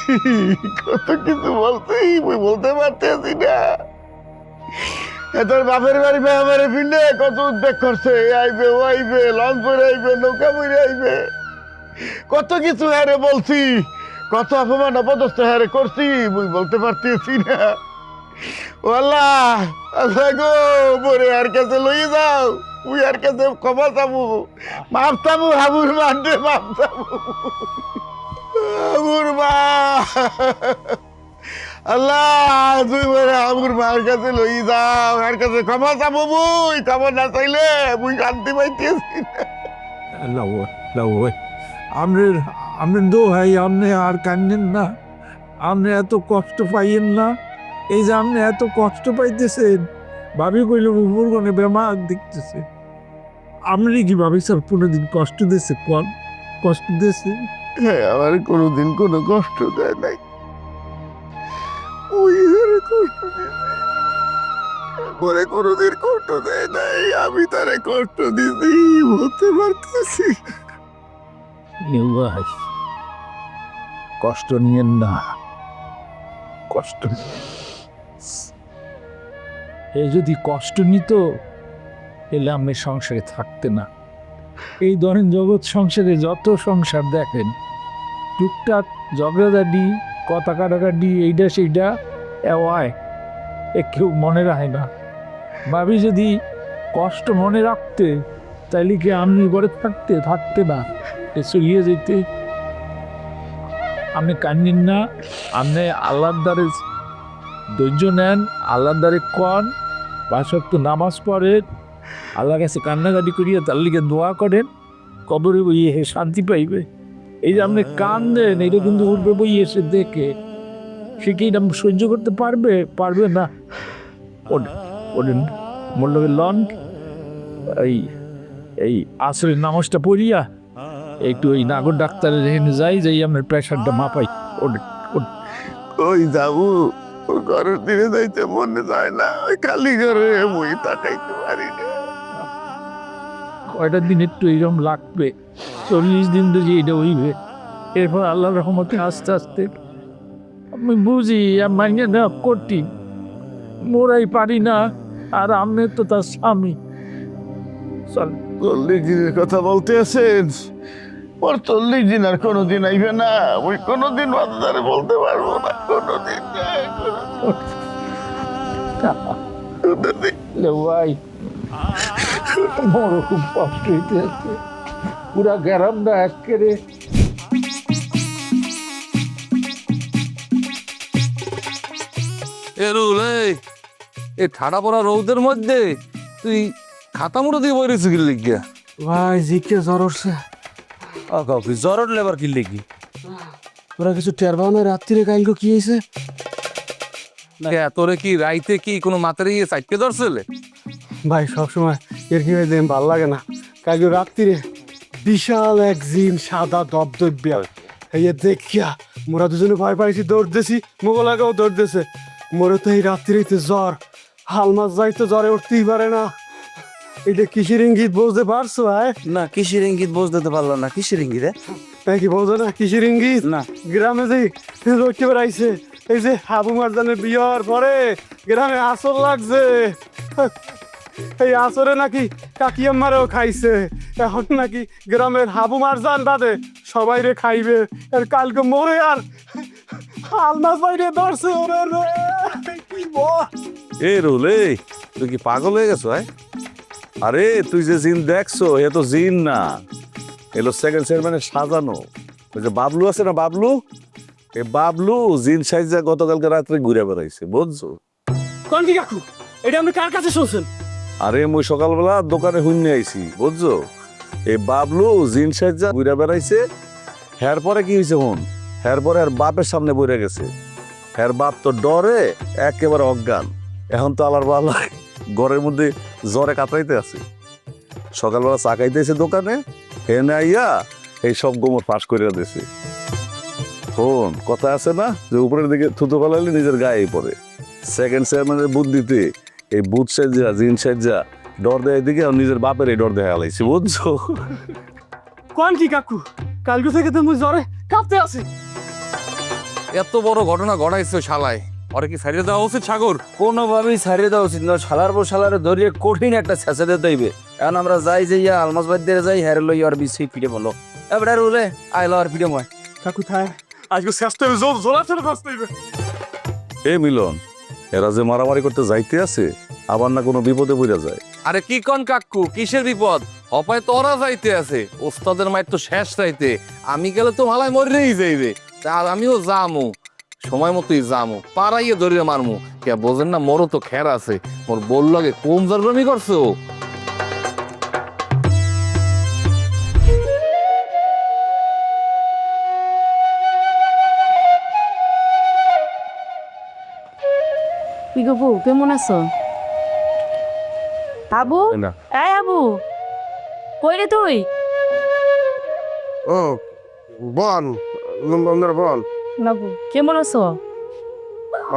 S8: কত কিছু বলছি মুই বলতে পারতেছি না। তোর বাপের বাড়ি মেহমানের পিণ্ডে কত উদ্বেগ করছে, আইবে ও আইবে, লঞ্চ করে আইবে, নৌকা বইরে আইবে, কত কিছু হারে বলছি, কত অপমান অপদস্থ হারে করছি মুই বলতে পারতেছি না। ও আল্লাহ, আল্লাহ গো মোরে আর কাছে লইয়ে যাও, মুই আর কাছে ক্ষমা চাবো, মাপ চাবো, হাবুর মানতে মাপ চাবো। হাবুর মা,
S1: আল্লাহ তুই বলে আমার মায়ের কাছে লই যাও, এর কাছে ক্ষমা চাবো মুই, ক্ষমা না চাইলে মুই শান্তি পাইতেছি না।
S12: আপনার দোহাই, আপনি আর কান্দেন না, আপনি এত কষ্ট পাইয়েন না। এই যে আপনি এত কষ্ট পাইতেছেন, ভাবি কইল উপর কোনে বেমার দেখতেছে। আপনি কি ভাবি স্যার কোনোদিন কষ্ট দিয়েছে? কোন কষ্ট দিয়েছে?
S1: হ্যাঁ, আমার কোনোদিন কোনো কষ্ট দেয় নাই, ওই ধরে কষ্ট দিয়েছে, পরে কোনোদিন কষ্ট দেয় নাই, আমি তারে কষ্ট দিছি বলতে পারতেছি।
S12: কষ্ট নিয়েন না, কষ্ট এ যদি কষ্ট নিত এলে আপনি সংসারে থাকতে না। এই ধরেন জগৎ সংসারে যত সংসার দেখেন, টুকটাক ঝগড়াঝাটি, কথা কাটাকাটি, এইটা সেইটা এওয়ায় এ কেউ মনে রাখে না। ভাবি যদি কষ্ট মনে রাখতে তাইলে কি আপনি ঘরে থাকতে না, এ চলিয়ে যেতে। আপনি কান্দিন না, আপনি আল্লাহর দ্বারে ধৈর্য নেন, আল্লাহর দ্বারে কন, 5 ওয়াক্ত নামাজ পড়েন, আল্লাহর কাছে কান্নাকাটি করিয়া তার লিগে দোয়া করেন, কবরে বইয়ে শান্তি পাইবে। এই যে আপনি কান্দেন, এটা কিন্তু উঠবে বই এসে দেখে, সে কি এটা সহ্য করতে পারবে না। ওঠেন মোল্লাকে লন, এই আসরের নামাজটা পড়িয়া একটু ওই নাগর ডাক্তারের এখানে যাই আপনার প্রেশারটা মাপাই।
S1: ওই যাবো, ঘরের দিকে যাইতে মনে যায় না, ওই খালি ঘরে মুই তাকাইতে পারি না।
S12: কয়টা দিন একটু এরকম লাগবে, 40 দিন ধরে এটা হইবে, এরপর আল্লাহর রহমতে আস্তে আস্তে আমি বুঝি মাইনে না করতি, মোরাই পারি না, আর আমি তো তার স্বামী। চল
S1: 40 দিনের কথা বলতে আছেন, ওর 40 দিন আর কোনোদিন আইবে না, ওই কোনোদিন বাজারে বলতে পারবো না, কোনোদিন না,
S12: ভাই বড় খুব কষ্ট হইতে আছে, পুরা গ্যারামটা একেবারে।
S13: এই ঠাডা পড়া রৌদের মধ্যে তুই খাতা মুড়ো দিয়ে বইরেছি কি লিখে?
S9: ভাই জিকে জ্বর উঠছে।
S13: জ্বর উঠলে এবার কি লিখি?
S9: তোরা কিছু টের পাও না রাত্রিরে কালকে কি হয়েছে?
S13: তোরে কি রাইতে কি কোনো মাথারে গিয়ে সাইডকে ধরছিলে?
S9: ভাই সবসময় এর কি দেন ভাল লাগে না, কালকে রাত্রিরে বিশাল এক জিন সাদা দবদব্যা এই দেখিয়া মোরা দুজনে ভয় পাইছি, দৌড়তেছি, মোগলাকেও দৌড়তেছে। মোরে তো এই রাত্রিতে জ্বর, হালমাস যাই তো জ্বরে উঠতেই পারে না। এটা কিসের ইঙ্গিত বুঝতে পারছো?
S13: না, কিসের ইঙ্গিত বুঝতে পারলো না। কিসের ইঙ্গিত?
S9: কি বোঝো না কিসের ইঙ্গিত? না, গ্রামে যে রইতে বেড়াইছে, এই যে হাবু মারজানের বিয়ার পরে গ্রামে আসর লাগছে, এই আসরে নাকি কাকি আম্মারেও খাইছে, এখন নাকি গ্রামের হাবু মারজান বাদে সবাই রে খাইবে। আর কালকে মরে আর আলমাস বাইরে ধরছে ওরে রে। কি বল
S13: এ রোলে, তুই কি পাগল হয়ে গেছো? আরে তুই যে জিন দেখছো এ তো জিন না, এলো সেকেন্ড চেয়ারম্যানের সাজানো। ওই যে বাবলু আছে না, বাবলু, এ বাবলু জিন সাইজা গতকালকে রাত্রে ঘুরে বেড়াইছে, বুঝছো?
S9: কোন কি কাকু, এটা আপনি কার কাছে শুনছেন?
S13: আরে মুই সকালবেলা দোকানে হুইনে আইছি, বুঝছো? এই বাবলু জিন সাইজা ঘুরে বেড়াইছে। হ্যার পরে কি হয়েছে হন, হ্যার পরে আর বাপের সামনে বইরে গেছে। হ্যার বাপ তো ডরে একেবারে অজ্ঞান। এখন তো আলার বালা ঘরের মধ্যে জ্বরে কাতরাইতে আছে। সকালবেলা চা খাইতেছে দোকানে, হেনে আইয়া এই সব গোমর ফাঁস করে দিয়েছে। ফোন কথা আছে না যে উপরের দিকে থুতু ফেলালে নিজের গায়ে পড়ে। সেকেন্ড চেয়ারম্যানের বুদ্ধিতে এই বুথ সাইজা জিন সাইজা ডর দেয় দিকে নিজের বাপের এই ডর দেখা লাইছি, বুঝছো?
S9: কোন কি কাকু, কালকে থেকে তো মুই জ্বরে কাঁপতে আছি।
S13: এত বড় ঘটনা ঘটাইছে শালায়, ওরে কি ছাড়িয়ে দেওয়া উচিত সাগর?
S14: কোনোভাবেই ছাড়িয়ে দেওয়া উচিত না। শালার পর শালারে ধরিয়ে কঠিন একটা ছেঁচে দিতে হইবে। এখন আমরা যাই যে ইয়া আলমাস বাদ দিয়ে যাই, হ্যারে লই আর বিছে ফিরে বলো এবারে রুলে আইলো আর ফিরে ময়
S9: কাকু থায় আজকে চেষ্টা হবে জোলা ছেড়ে বাঁচতে হইবে।
S13: এ মিলন, এরা যে মারামারি করতে যাইতে আছে আবার না কোনো বিপদে পড়ে যায়।
S14: আরে কি কন কাকু, কিসের বিপদ? অপায় তো ওরা যাইতে আছে, ওস্তাদের মায়ের তো শেষ রাইতে, আমি গেলে তো মালায় মরেই যাইবে, আর আমিও যামু।
S13: সময় মতোই যামু পাড়াইয়ে ধরিয়ে মারমু কে বোঝেন না মোরও তো খের আছে মোর বল লাগে কম জরগমি করছো
S6: কি গো বউ, কেমন আছো? আবু,
S13: না
S6: এই আবু, কই রে তুই?
S1: ও বল বল
S6: বাবু কেমন আছো?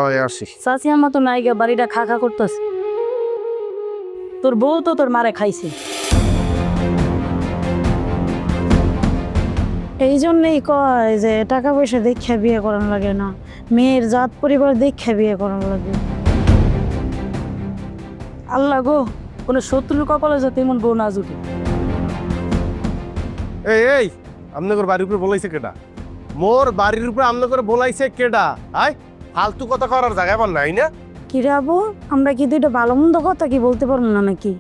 S1: ওই আসি
S6: চাচি আমার তো নাই গে, বাড়িটা খা খা করতেছে। তোর বউ তো তোর মারে খাইছে। এই জন্যই কয় যে টাকা পয়সা দেখে বিয়ে করানো লাগে না, মেয়ের জাত পরিবার দেখে বিয়ে করানো লাগে। আল্লাহ গো, কোনো শত্রুর কপালে যাতে এমন বউ না জুটে।
S1: এই আপনাদের বাড়ির উপরে বলাইছে কেডা? মোর বাড়ির উপরে আপনাদের বলাইছে কেডা? আয় ফালতু কথা করার জায়গা পান নাই না?
S6: কি রে আবু, আমরা কি দুইটা ভালো মন্দ কথা কি বলতে পারবো না নাকি?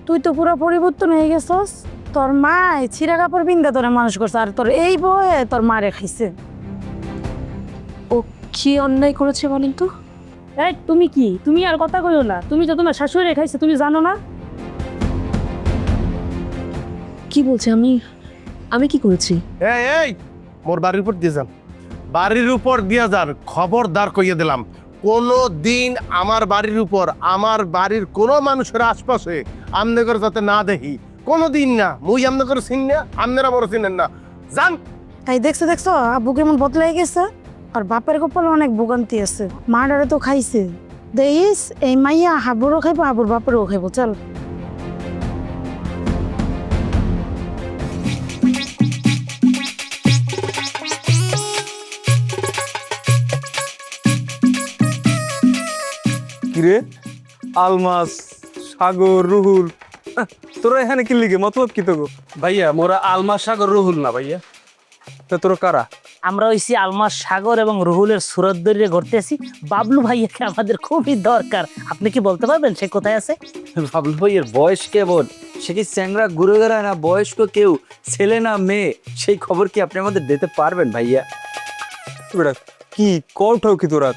S6: তুই তো পুরো পরিবর্তন হয়ে গেছস। তোর মা ছিঁড়া কাপড় বিন্দা তোরে মানুষ করছে, আর তোর এই বয়ে তোর মারে খাইছে।
S2: ও কি অন্যায় করেছে বলেন তো?
S6: এই তুমি কি, তুমি আর কথা কইও না। তুমি তো তোমার শাশুড়ি খাইছে, তুমি জানো না?
S2: কি বলছে? আমি কি করেছি?
S1: এই মোর বাড়ির উপর দিয়ে যান, বাড়ির উপর দিয়ে যান, খবরদার কইয়ে দিলাম কোনো দিন আমার বাড়ির উপর আমার বাড়ির কোনো মানুষের আশপাশে আপনাদের যাতে না দেখি, কোনো দিন না। মুই আপনাদের চিন না, আপনারা বড় চিনেন না। যান।
S6: তাই দেখছো দেখছো আব্বু কেমন বদলাই গেছে। আর বাপের কপালে অনেক ভোগান্তি আছে, মাডারে তো খাইছে। দেখিস এই মাইয়া হাবুরও খাইবো, আবুর বাপেরও খাইবো। চল।
S10: কিরে আলমাস, সাগর, রুহুল, তোরা এখানে কি লিগে মতলব কি তো?
S9: ভাইয়া মোরা আলমা সাগর রুহুল না ভাইয়া।
S10: তা তোরা কারা?
S5: আমরা হইছি আলমাস সাগর এবং রুহুলের সুরত দরিয়ে ঘুরতেছি। বাবলু ভাইয়াকে আমাদের খুবই দরকার। আপনি কি বলতে পারবেন সে কোথায় আছে?
S14: বাবলু ভাইয়ের বয়স কেমন? সে কি চ্যাংরা ঘুরে বেড়ায় না বয়স্ক কেউ, ছেলে না মেয়ে, সেই খবর কি আপনি আমাদের দিতে পারবেন ভাইয়া?
S10: বেটা কি কৌঠাও কি তোরা?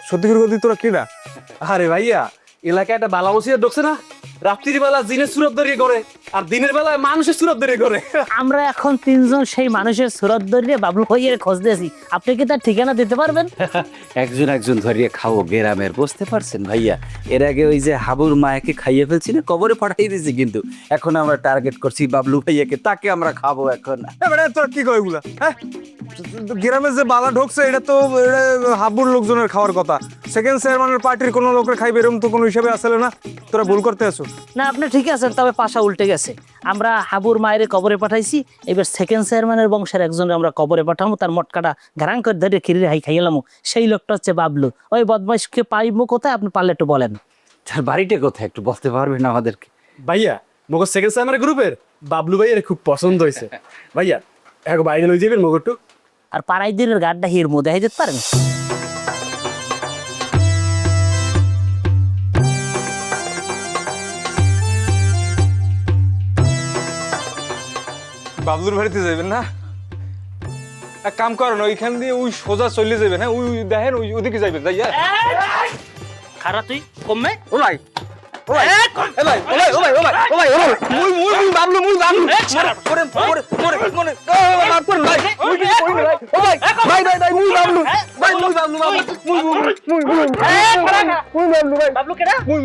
S10: সত্যি করে বলতি তোরা কিনা?
S9: আরে ভাইয়া, এলাকায় একটা বালা বসিয়ে ঢুকছে না, রাত্রির বেলা জিনের সুরত ধরিয়ে করে আর দিনের বেলায় মানুষের সুরত ধরিয়ে করে।
S5: আমরা এখন তিনজন সেই মানুষের সুরত দরিয়ে বাবলু ভাইয়ের খোঁজ দিয়েছি। আপনি কি তার ঠিকানা দিতে পারবেন?
S14: একজন ধরিয়ে খাবো গ্রামের, বুঝতে পারছেন ভাইয়া? এর আগে ওই যে হাবুর মায়াকে খাইয়ে ফেলছি না, কবরে পাঠাই দিয়েছি, কিন্তু এখন আমরা টার্গেট করছি বাবলু ভাইয়াকে, তাকে আমরা খাবো এখন।
S10: বেটা তোরা কি কয় এগুলা? হ্যাঁ, গ্রামে যে বালা ঢুকছে এটা তো হাবুর লোকজনের খাওয়ার কথা। সেকেন্ড চেয়ারম্যানের পার্টির কোনো লোকের খাইবে এরকম তো কোনো হিসাবে আসলে না। তোরা ভুল করতে আসো।
S5: না, আপনি ঠিক আছেন, তবে পাশা উল্টে গেছে। আমরা হাবুর মায়ের কবরে পাঠাইছি, এবার সেকেন্ড চেয়ারম্যানের বংশের একজনের আমরা কবরে পাঠাবো। তার মটকাটা ঘারাং করে ধরে খিরি হাই খাইলাম। সেই লোকটা হচ্ছে বাবলু। ওই বদমাইশকে পাইবো কোথায় আপনি পারলে একটু বলেন।
S14: তার বাড়িটা কোথায় একটু বলতে পারবেন আমাদেরকে?
S9: ভাইয়া মগর সেকেন্ড চেয়ারম্যানের গ্রুপের বাবলু ভাইয়ের খুব পছন্দ হয়েছে। ভাইয়া এক বাইরে লই যাবেন মগরটু।
S5: আর পাড়াই দিনের গাড্ডা হির মধ্যে যেতে পারেন।
S10: বাবলুর বাড়িতে যাবেন না? এক কাম করেন, ওইখান দিয়ে ওই সোজা চলে যাবেন। হ্যাঁ, ওই দেখেন ওইদিকে যাবেন। যাই
S5: খারা তুই কমবে
S10: ও ভাই, ও ভাই, এ ভাই, ও ভাই, ও ভাই, ও ভাই, ও ভাই, ও ভাই, মুই বাবলু, মুই বাবলু। ওরে মার করেন ভাই। মুই কিছু করি না ভাই। ও ভাই, ভাই, ভাই, ভাই, মুই বাবলু। ভাই, মুই বাবলু, বাবলু। মুই বাবলু ভাই।
S5: বাবলু কেডা?
S10: মুই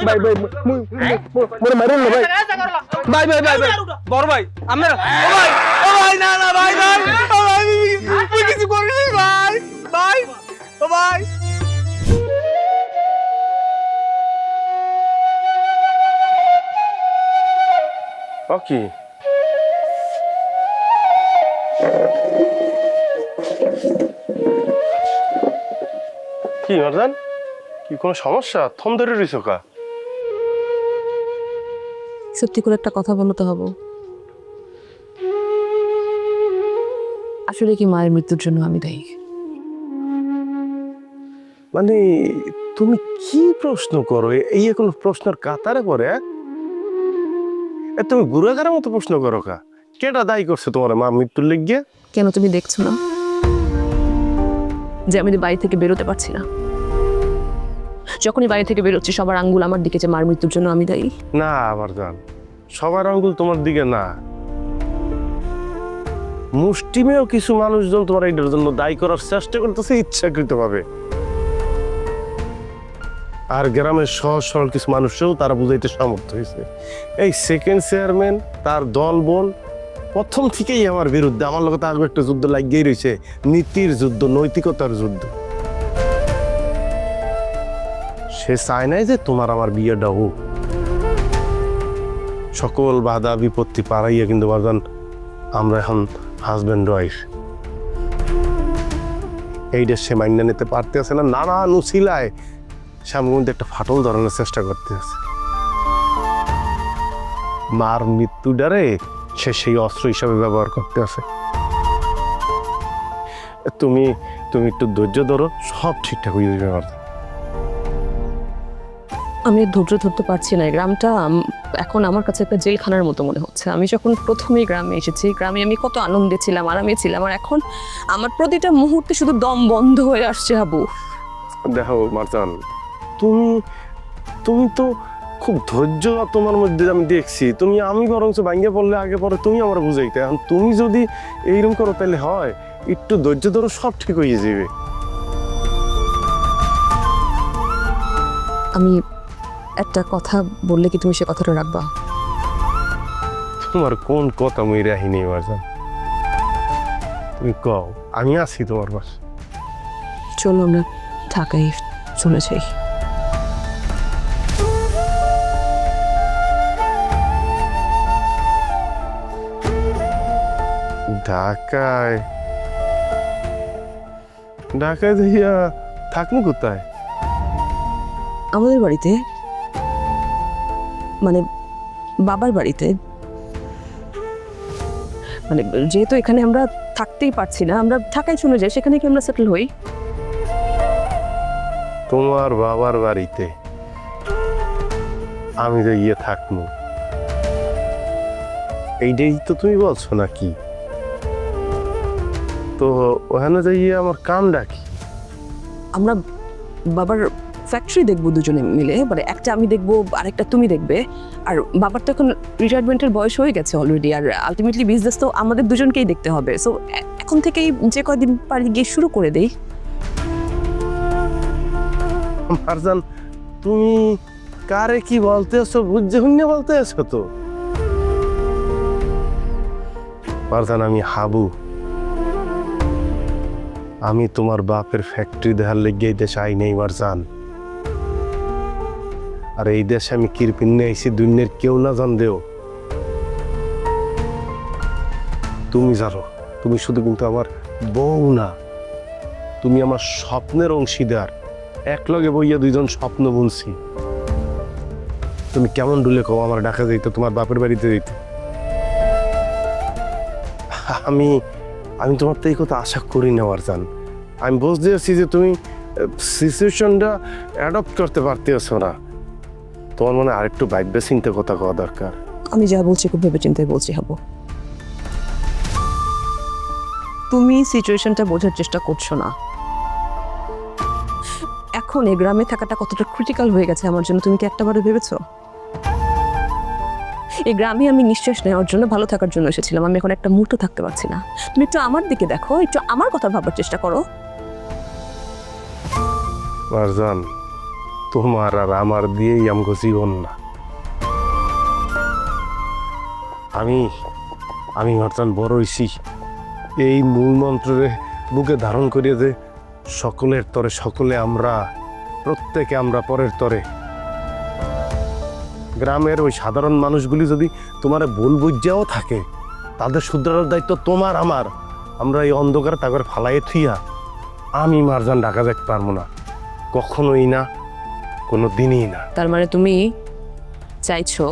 S10: ভাই, ভাই, মুই মোরে মারুন না ভাই। ভাই, ভাই, ভাই, ভাই, বড় ভাই, আমরা ও ভাই, না না ভাই, ভাই, ও ভাই, মুই কিছু করিনি ভাই, ভাই, ও ভাই।
S1: কি কি মারজান, কি কোনো সমস্যা? থম ধরে রইছ কা?
S2: সত্যি করে একটা কথা বলতে হবে। আসলে কি মায়ের মৃত্যুর জন্য আমি দায়ী?
S1: মানে তুমি কি প্রশ্ন করো? এই কোনো প্রশ্নের কাতারে পড়ে? তুমি গুড়াগারের মতো প্রশ্ন করো কা? কেটা দায়ী করছে তোমার মা মৃত্যুর লেগে?
S2: কেন তুমি দেখছো না যে আমি বাড়ি থেকে বেরোতে পারছি না। যখনই বাড়ি থেকে বেরোচ্ছি সবার আঙ্গুল আমার দিকে, যে মার মৃত্যুর জন্য আমি দায়ী।
S1: না মারজান, সবার আঙ্গুল তোমার দিকে না, মুষ্টিমেয় কিছু মানুষজন তোমার এইটার জন্য দায়ী করার চেষ্টা করতেছে ইচ্ছাকৃতভাবে। আর গ্রামের সহজ সরল কিছু মানুষও তারা বুঝাইতে সমর্থ হয়েছে। এই সেকেন্ড চেয়ারম্যান তার দল বল প্রথম থেকেই আমার বিরুদ্ধে, আমার লোক আগে একটা যুদ্ধ লাগিয়েই রয়েছে, নীতির যুদ্ধ, নৈতিকতার যুদ্ধ। সে চায় নাই যে তোমার আমার বিয়েটা হোক। সকল বাধা বিপত্তি পাড়াইয়া কিন্তু বাজান আমরা এখন হাজব্যান্ড ওয়াইফ, এইটা সে মাইনা নিতে পারতে আছে না। নানান উছিলায় সামনের মধ্যে একটা ফাটল ধরানোর চেষ্টা করতে আছে। মার মৃত্যুটারে সে সেই অস্ত্র হিসাবে ব্যবহার করতে আছে। তুমি তুমি একটু ধৈর্য ধরো, সব ঠিকঠাক হয়ে যাবে। আমার
S2: আমি আর ধৈর্য ধরতে পারছি না। এই গ্রামটা এখন আমার কাছে একটা জেলখানার মতো মনে হচ্ছে। আমি যখন প্রথমেই গ্রামে এসেছি, গ্রামে আমি কত আনন্দে ছিলাম, আরামে ছিলাম, আর এখন আমার প্রতিটা মুহূর্তে শুধু দম বন্ধ হয়ে আসছে। হাবু
S1: দেখো মারজান, তুমি তুমি তো খুব ধৈর্য তোমার মধ্যে আমি দেখছি। তুমি আমি বরঞ্চ ভাঙ্গে পড়লে আগে পরে তুমি আমার বুঝাইতে, এখন তুমি যদি এইরকম করো তাহলে হয়। একটু ধৈর্য ধরো, সব ঠিক হয়ে যাবে।
S2: আমি একটা কথা বললে কি তুমি সে কথাটা রাখবা?
S1: তোমার কোন কথা মই রাখিনি মারজান, তুমি কও, আমি আছি তোমার পাশে।
S2: চলো আমরা ঢাকায় চলে যাই।
S1: ঢাকায়? ঢাকায় যাইয়া থাকবো কোথায়?
S2: আমাদের বাড়িতে, মানে বাবার বাড়িতে। মানে যেহেতু এখানে আমরা থাকতেই পারছি না, আমরা ঢাকায় চলে যাই, সেখানে কি আমরা সেটেল হই।
S1: তোমার বাবার বাড়িতে আমি যাইয়া থাকবো, এইটাই তো তুমি বলছো নাকি? তো ওখানে যাইয়া আমার কাম ডাকি।
S2: আমরা বাবার ফ্যাক্টরি দেখবো দুজনে মিলে, মানে একটা আমি দেখবো আরেকটা তুমি দেখবে। আর বাবার তো এখন রিটায়ারমেন্টের বয়স হয়ে গেছে অলরেডি, আর আলটিমেটলি বিজনেস তো আমাদের দুজনকেই দেখতে হবে। সো এখন থেকেই যে কয়দিন পারি গিয়ে শুরু করে দেই।
S1: মারজান, তুমি কারে কি বলতে আসছো বুঝে শুনে বলতে আসছো তো। মারজান, আমি হাবু, আমি তোমার বাপের ফ্যাক্টরি দেখার লেগে এই দেশে আই নেই মারজান। আর এই দেশে আমি কিরপিনে আইছি, দুনিয়ার কেউ না জান দেও। তুমি জানো, তুমি শুধু কিন্তু আমার বউ না, তুমি আমার স্বপ্নের অংশীদার। একলগে বইয়া দুইজন স্বপ্ন বুনছি। তুমি কেমন ডুলে কও আমার ঢাকা যাইতে, তোমার বাপের বাড়িতে যাইতে? আমি আমি তোমার তো এই কথা আশা করি না মারজান। আমি বুঝতে পারছি যে তুমি সিচুয়েশনটা অ্যাডপ্ট করতে পারতেছো না। তোমার মনে আরেকটু ভাববে চিন্তা কথা কওয়া দরকার।
S2: আমি যা বলছি খুব ভেবে চিন্তায় বলছি হাবু। তুমি সিচুয়েশনটা বোঝার চেষ্টা করছো না। এখন এই গ্রামে থাকাটা কতটা ক্রিটিক্যাল হয়ে গেছে আমার জন্য, তুমি কি একটাবারও ভেবেছো? এই গ্রামে আমি নিঃশ্বাস নেওয়ার জন্য, ভালো থাকার জন্য এসেছিলাম। আমি এখন একটা মুহূর্ত থাকতে পারছি না। তুমি একটু আমার দিকে দেখো, একটু আমার কথা ভাবার চেষ্টা করো।
S1: মারজান, তোমার আর আমার দিয়েই আমগো জীবন না। আমি মারজান বড় হইছি এই মূল মন্ত্রে বুকে ধারণ করিয়ে যে সকলের তরে সকলে আমরা, প্রত্যেকে আমরা পরের তরে। গ্রামের ওই সাধারণ মানুষগুলি যদি তোমার ভুল বুঝাও থাকে, তাদের শুধরানোর দায়িত্ব তোমার আমার। আমরা এই অন্ধকারে তাকে ফালাইয়ে থুইয়া আমি মারজান ঢাকা যেতে পারবো না, কখনোই না, কোনো দিনই না।
S2: তার মানে তুমি চাইছো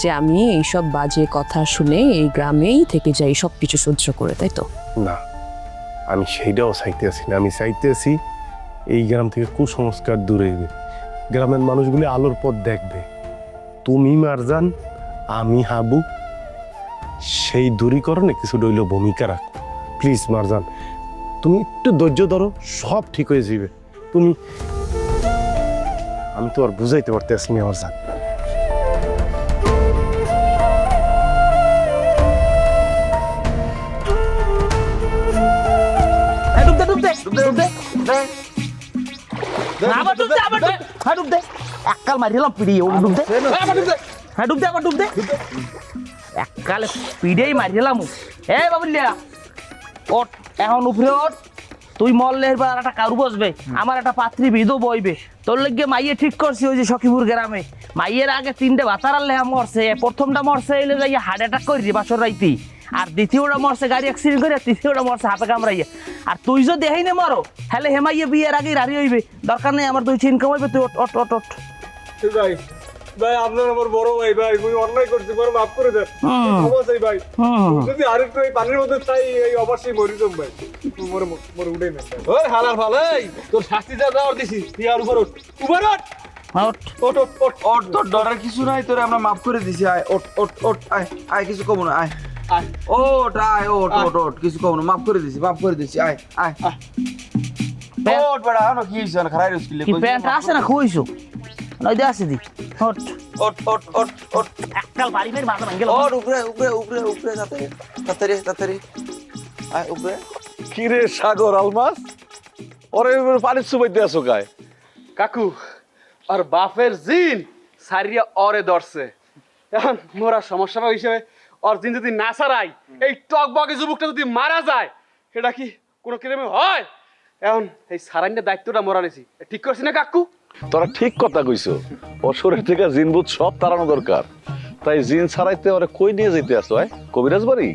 S2: যে আমি এইসব বাজে কথা শুনে এই গ্রামেই থেকে যাই, সব কিছু সহ্য করে, তাই তো?
S1: না, আমি সেইটাও চাইতেছি না। আমি চাইতেছি এই গ্রাম থেকে কুসংস্কার দূরে হইবে, গ্রামের মানুষগুলি আলোর পথ দেখবে। তুমি মারজান, আমি হাবু, সেই দূরীকরণে কিছু রইল ভূমিকা রাখো। প্লিজ মারজান, তুমি একটু ধৈর্য ধরো, সব ঠিক হয়ে যাবে। তুমি, আমি তো আর বুঝাইতে পারতেছি না আমার জান।
S5: এককাল মারিলাম পিড়ি ও ডুব দে হ্যাঁ ডুব দে আবার ডুব দে এককাল পিড়েই মারিলাম এ বাবুলিয়া ওঠ এখন উপরে ওঠ তুই মরলে এরপর আর একটা কারু বসবে আমার একটা পাত্রী বিধু বইবে তোর লগে মাইয়ে ঠিক করছি ওই যে সখীপুর গ্রামে মাইয়ের আগে 3টে বাতারার লেহা মরছে প্রথমটা মরছে এলে যাই হার্ট অ্যাটাক করি বাসর রাইতি আর দ্বিতীয়টা মরছে গাড়ি অ্যাক্সিডেন্ট করে তৃতীয়টা মরছে হাতে কামড়াইয়া আর তুই যদি দেখাই না মরো হলে হেমাইয়ে বিয়ের আগেই রাড়ি হইবে দরকার নেই আমার 2 ইনকাম হইবে তুই ওঠ ওঠ ওঠ
S10: ভাই ভাই আপনার আমার বড় ভাই ভাই মুই অন্যায় করছি, বড় মাফ করে দেন। অবশ্যই ভাই যদি আরেকটু এই পানির মধ্যে চাই এই অবশ্যই মরি যাম ভাই, মোর মোর উঠে না। ওই হালাল ভাই তোর শাস্তি যা যাওয়ার দিছি তুই আর উপর ওঠ, উপর ওঠ
S5: ওঠ
S10: ওঠ ওঠ ওঠ
S14: ওঠ তোর ডরার কিছু নাই, তোরে আমরা মাফ করে দিছি। আয় ওঠ ওঠ ওঠ আয় আয় কিছু কম না, আয়
S10: আয়
S14: ওঠ আয় ওঠ ওঠ ওঠ কিছু কম না, মাফ করে দিছি আয় আয় ওঠ বড়া আনো কি হইছে না খারাই রসকিলে
S5: কি প্যান্ট আছে না খুইছো নই দে আছে দি ওঠ
S14: ওঠ ওঠ ওঠ ওঠ
S5: এককাল বাড়ি মেরে মাথা ভাঙ গেল
S14: ওঠ উপরে উপরে উপরে উপরে তাড়াতাড়ি তাড়াতাড়ি আয় উপরে।
S13: কি রে সাগর আলমাস, ওরে পানির সুবাইতে আসো গায়?
S10: কাকু আর বাপের জিন সারিয়া অরে ধরছে, এখন মোরা সমস্যা হিসেবে ওর জিন যদি না সারাই এই টক বকে যুবকটা যদি মারা যায় সেটা কি কোনো ক্রমে হয়? এখন এই সারাইনের দায়িত্বটা মোরা নিছি, ঠিক করছি না কাকু?
S13: তোরা ঠিক কথা কইছো, ওর শরীর থেকে জিনভূত সব তাড়ানো দরকার। তাই জিন ছাড়াইতে ওরে কই নিয়ে যেতে আসো? কবিরাজ বাড়ি?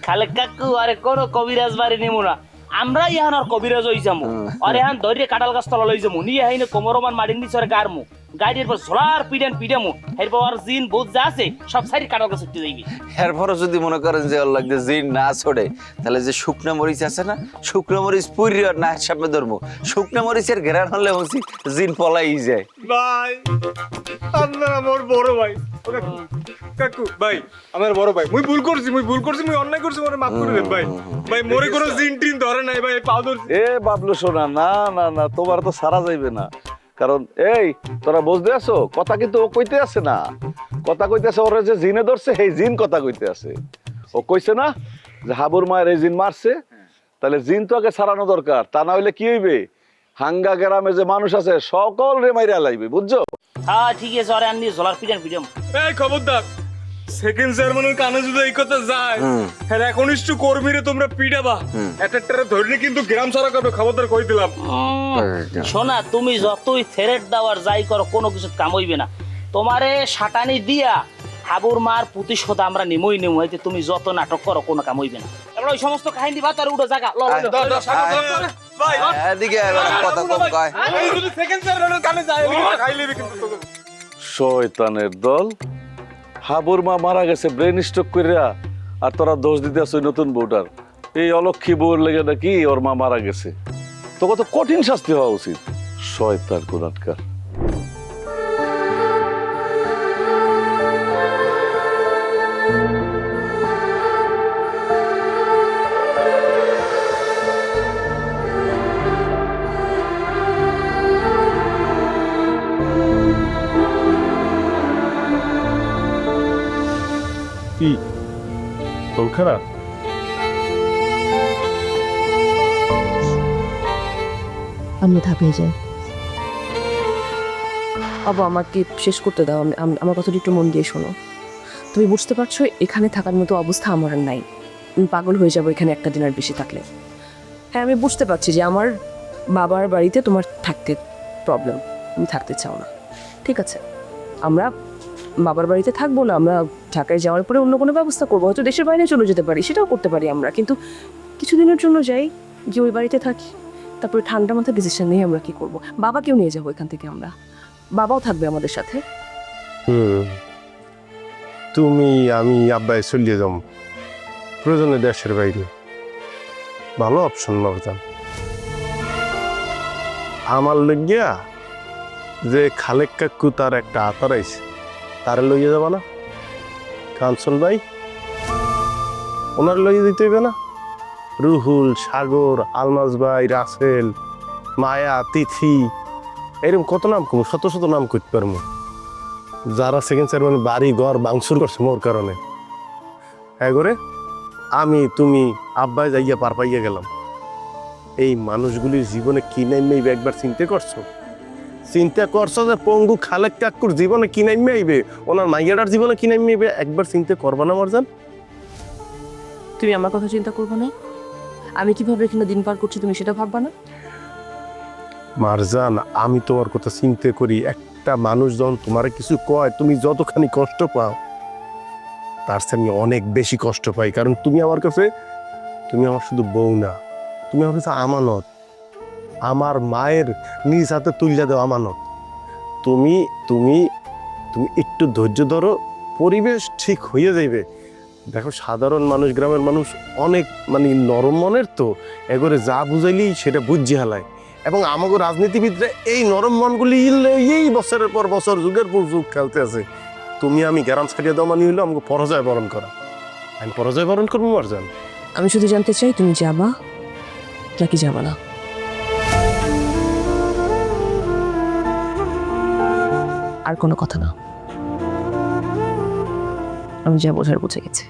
S5: খালে কাকু আরে কোনো কবিরাজ বাড়ি নিমু না, আমরা ইহান আর কবিরাজ হই যামু আর এখন ধরে কাঁঠাল গাছ তলা লই যামু নিয়ে হাইনে কোমরমান মাডিন নিচরে গারমু গাড়ির পর ঝোলার পিডেন পিডেমু এরপর আর জিন ভূত যা আছে সব সাইড কাঁঠাল গাছ উঠতে যাইবি।
S14: এরপরও যদি মনে করেন যে ওর লাগতে জিন না ছড়ে তাহলে যে শুকনো মরিচ আছে না, শুকনো মরিচ পুরি আর না সামনে ধরবো, শুকনো মরিচের ঘেরান হলে বলছি জিন পলাই যায়।
S10: ভাই আপনার আমার বড় ভাই কাকু ভাই আমার বড় ভাই, মুই ভুল করছি মুই অন্যায় করছি, মোরে মাফ করে দেন ভাই। ভাই মোরে কোনো জিন টিন ধরে নাই ভাই, পাও ধরছি।
S13: এ বাবলু শোনা, না না না তোমার তো সারা যাইবে না, কারণ এই তোরা বুঝতে আছো কথা কিন্তু ও কইতে আছে না, কথা কইতে আছে ওরা যে জিনে ধরছে সেই জিন কথা কইতে আছে। ও কইছে না যে হাবুর মায়ের এই জিন মারছে, তাহলে জিন তো আগে ছাড়ানো দরকার, তা না হইলে কি হইবে? হাঙ্গা গ্রামে যে মানুষ আছে সকল রে মাইরা লাইবে, বুঝছো?
S5: হ্যাঁ ঠিক আছে আরে আনি ঝোলার পিডেন পিডেম।
S10: এই খবরদার সেকেন্ড চেয়ারম্যানের কানে যদি এই কথা যায় হ্যাঁ একনিষ্ঠ কর্মীরে তোমরা পিডাবা একটা ধরে কিন্তু গ্রাম সারা করবে, খবরদার কই দিলাম।
S5: শোনা তুমি যতই থ্রেট দাও আর যাই করো কোনো কিছু কাম হইবে না, তোমারে সাটানি দিয়া হাবুর মার প্রতিশোধ আমরা নিমই নিমু, হইতে তুমি যত নাটক করো কোনো কাম হইবে না। এবার ওই সমস্ত কাহিনী বাতার উঠো জায়গা
S14: এদিকে কথা কম কয়।
S10: সেকেন্ড চেয়ারম্যানের কানে যায় খাই লিবি কিন্তু।
S13: শয়তানের দল, হাবুর মা মারা গেছে ব্রেন স্ট্রোক কইরা, আর তোরা দোষ দিতে আসো নতুন বউটার। এই অলক্ষী বউর লেগে নাকি ওর মা মারা গেছে, তোকে তো কঠিন শাস্তি হওয়া উচিত। শয়তান কোনাটকার।
S1: কি তোর খারাপ?
S2: আমি থাপিয়ে যাই। বাবা আমাকে শেষ করতে দাও, আমার কথাটা একটু মন দিয়ে শোনো। তুমি বুঝতে পারছো এখানে থাকার মতো অবস্থা আমার আর নাই, আমি পাগল হয়ে যাবো এখানে একটা দিন আর বেশি থাকলে। হ্যাঁ আমি বুঝতে পারছি যে আমার বাবার বাড়িতে তোমার থাকতে প্রবলেম, তুমি থাকতে চাও না, ঠিক আছে আমরা বাবার বাড়িতে থাকবো না, আমরা ঢাকায় যাওয়ার পরে অন্য কোনো ব্যবস্থা করবো, হয়তো দেশের বাইরে চলে যেতে পারি, সেটাও করতে পারি আমরা, কিন্তু কিছুদিনের জন্য যাই যে ওই বাড়িতে থাকি, তারপরে ঠান্ডা মাথায় ডিসিশন নিয়ে আমরা কি করব। বাবাকেও নিয়ে যাবো এখান থেকে আমরা, বাবাও থাকবে আমাদের সাথে।
S1: তুমি আমি আব্বাই চলিয়ে যাম প্রয়োজনে দেশের বাইরে, ভালো অপশন নবজান। আমার লইয়া যে খালেক কাকু তার একটা আতার আইছে, তারে লইয়া যাবা না? কাঞ্চন ভাই ওনার লইয়া দিতে হইবে না? রুহুল, সাগর, আলমাজ ভাই, রাসেল, মায়া, তিথি, এরকম কত নাম কম, শত শত নাম করতে পারবো, যারা সেকেন্ড চেয়ারম্যান বাড়ি ঘর ভাঙচুর করছে মোর কারণে। এগরে আমি তুমি আব্বাই যাইয়া পার পাইয়া গেলাম। এই মানুষগুলির জীবনে কি নাইমে আইবে একবার চিন্তা করছো? চিন্তা করছো যে পঙ্গু খালেক কাকুর জীবনে কি নাইমে আইবে, ওনার মাইয়াটার জীবনে কি নাইমে আইবে, একবার চিন্তা করবা না মারজান?
S2: তুমি আমার কথা চিন্তা করবে না? আমি কিভাবে এখানে দিন পার করছি তুমি সেটা ভাববা না?
S1: মারজান, আমি তোমার কথা চিন্তা করি। একটা মানুষ যখন তোমার কিছু কয়, তুমি যতখানি কষ্ট পাও তার চেয়ে আমি অনেক বেশি কষ্ট পাই। কারণ তুমি আমার কাছে, তুমি আমার শুধু বউ না, তুমি আমার কাছে আমানত, আমার মায়ের নিজ হাতে তুলিয়া দেওয়া আমানত। তুমি তুমি তুমি একটু ধৈর্য ধরো, পরিবেশ ঠিক হয়ে যাইবে। দেখো, সাধারণ মানুষ, গ্রামের মানুষ অনেক মানে নরম মনের, তো এগরে যা বুঝাইলেই সেটা বুঝি হালায়। এবং আমাকে রাজনীতিবিদরা এই নরম মনগুলি এই বছরের পর বছর, যুগের পর যুগ খেলতে আছে। তুমি আমি গ্রাম ছাড়িয়ে দেওয়া মানে হইলো আমাকে পরাজয় বরণ করা। আমি পরাজয় বরণ করবো মারজান?
S2: আমি শুধু জানতে চাই তুমি যাবা নাকি যাবা না। আর কোনো কথা না, আমি যা বোঝার বুঝে গেছি।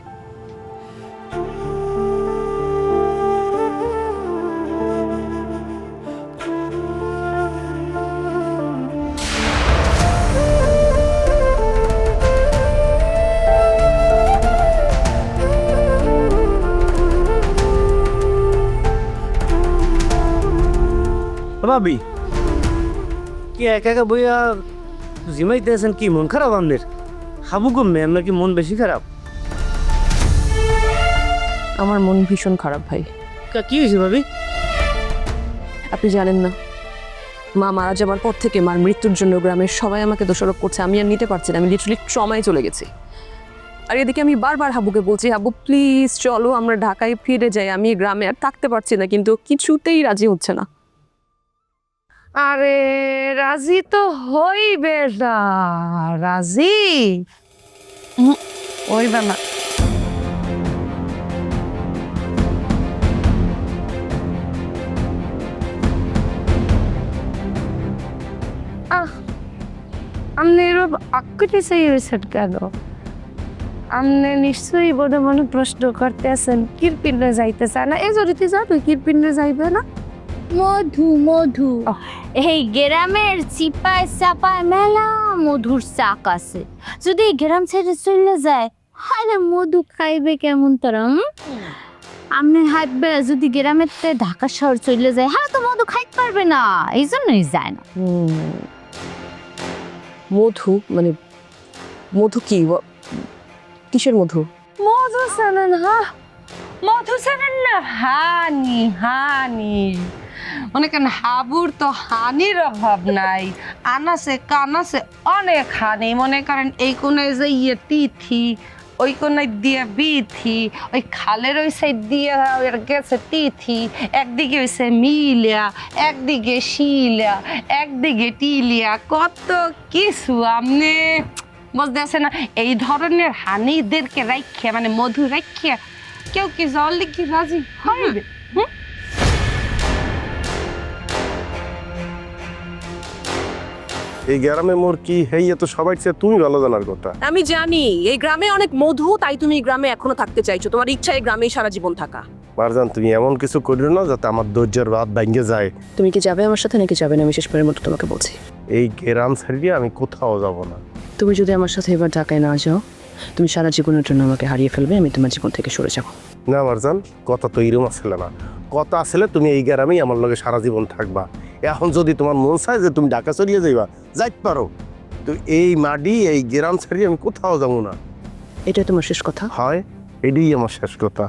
S5: ভাবি কি একা একা বইয়া জিমাইতেছেন? কি মন খারাপ আপনার? হাবু কমবে, আপনার কি মন বেশি খারাপ?
S2: আমার মন ভীষণ খারাপ ভাই।
S5: কি হয়েছে ভাবি?
S2: আপনি জানেন না, মা মারা যাবার পর থেকে মার মৃত্যুর জন্য গ্রামের সবাই আমাকে দোষারোপ করছে। আমি আর নিতে পারছি না, আমি লিটারালি ট্রমায় চলে গেছি। আর এদিকে আমি বারবার হাবুকে বলছি, হাবু প্লিজ চলো আমরা ঢাকায় ফিরে যাই, আমি গ্রামে আর থাকতে পারছি না, কিন্তু কিছুতেই রাজি হচ্ছে না।
S6: আরে রাজি তো হইবে না, রাজি হইবে না। আপনি এরকম আকুতি চাইছেন কেন? আপনি নিশ্চয়ই বোধ মনে প্রশ্ন করতে আছেন কিরপিন্ডে যাইতে চায় না। এই যদি যাও তুই কিরপিন্ডে যাইবে না?
S15: মধু মধু এই গ্রামের চিপায় চাপায় মেলা মধুর চাক আছে। যদি এই গ্রাম ছেড়ে চলে যায়, হায় মধু খাইবে কেমন তারা? আপনি হাঁটবে যদি গ্রামের ঢাকা শহর চলে যায়, হ্যাঁ তো মধু খাইতে পারবে না, এই জন্যই যায় না।
S2: মধু মানে মধু কি, কিসের মধু?
S6: মধু জানেন? হ্যাঁ মধু জানেন না? হানি হানি মনে করেন হাবুর তো হানির অভাব নাই, আনাসে কানাসে অনেক হানি। মনে করেন এই কোনায় যে তিথি, ওই কোনায় দিয়ে বিথি, ওই খালের ওই সাইড দিয়ে গেছে তিথি, একদিকে হয়েছে মিলিয়া, একদিকে শিলা, একদিকে টিলিয়া, কত কিছু আপনি বুঝতে আছে না? এই ধরনের হানিদেরকে রাখিয়া মানে মধু রাখিয়া কেউ কি জল লিখি রাজি হইবে?
S1: এই গ্রামে মোর কি হেই তো সবাই চেয়ে তুমি ভালো জানার কথা।
S2: আমি জানি এই গ্রামে অনেক মধু, তাই তুমি এই গ্রামে এখনো থাকতে চাইছো। তোমার ইচ্ছা এই গ্রামেই সারা জীবন থাকা।
S1: মারজান, তুমি এমন কিছু করিও না যাতে আমার ধৈর্যের বাদ ভেঙে যায়।
S2: তুমি কি যাবে আমার সাথে নাকি যাবে না? আমি শেষবারের মতো তোমাকে বলছি,
S1: এই গ্রাম ছাড়িয়ে আমি কোথাও যাব না।
S2: তুমি যদি আমার সাথে এবার ঢাকায় না যাও, তুমি সারা জীবনের জন্য আমাকে হারিয়ে ফেলবে, আমি তোমার জীবন থেকে সরে যাবো।
S1: না মারজান, কথা তো এরকম আসলে না। কথা আসলে তুমি এই গ্রামেই আমার লগে সারা জীবন থাকবা। এখন যদি তোমার মন চায় যে তুমি ঢাকা চলিয়ে যাইবা, যাইতে পারো, তো এই মাটি এই গ্রাম ছাড়িয়ে আমি কোথাও যাবো না।
S2: এটাই তোমার শেষ কথা?
S1: হয়, এটাই আমার শেষ কথা।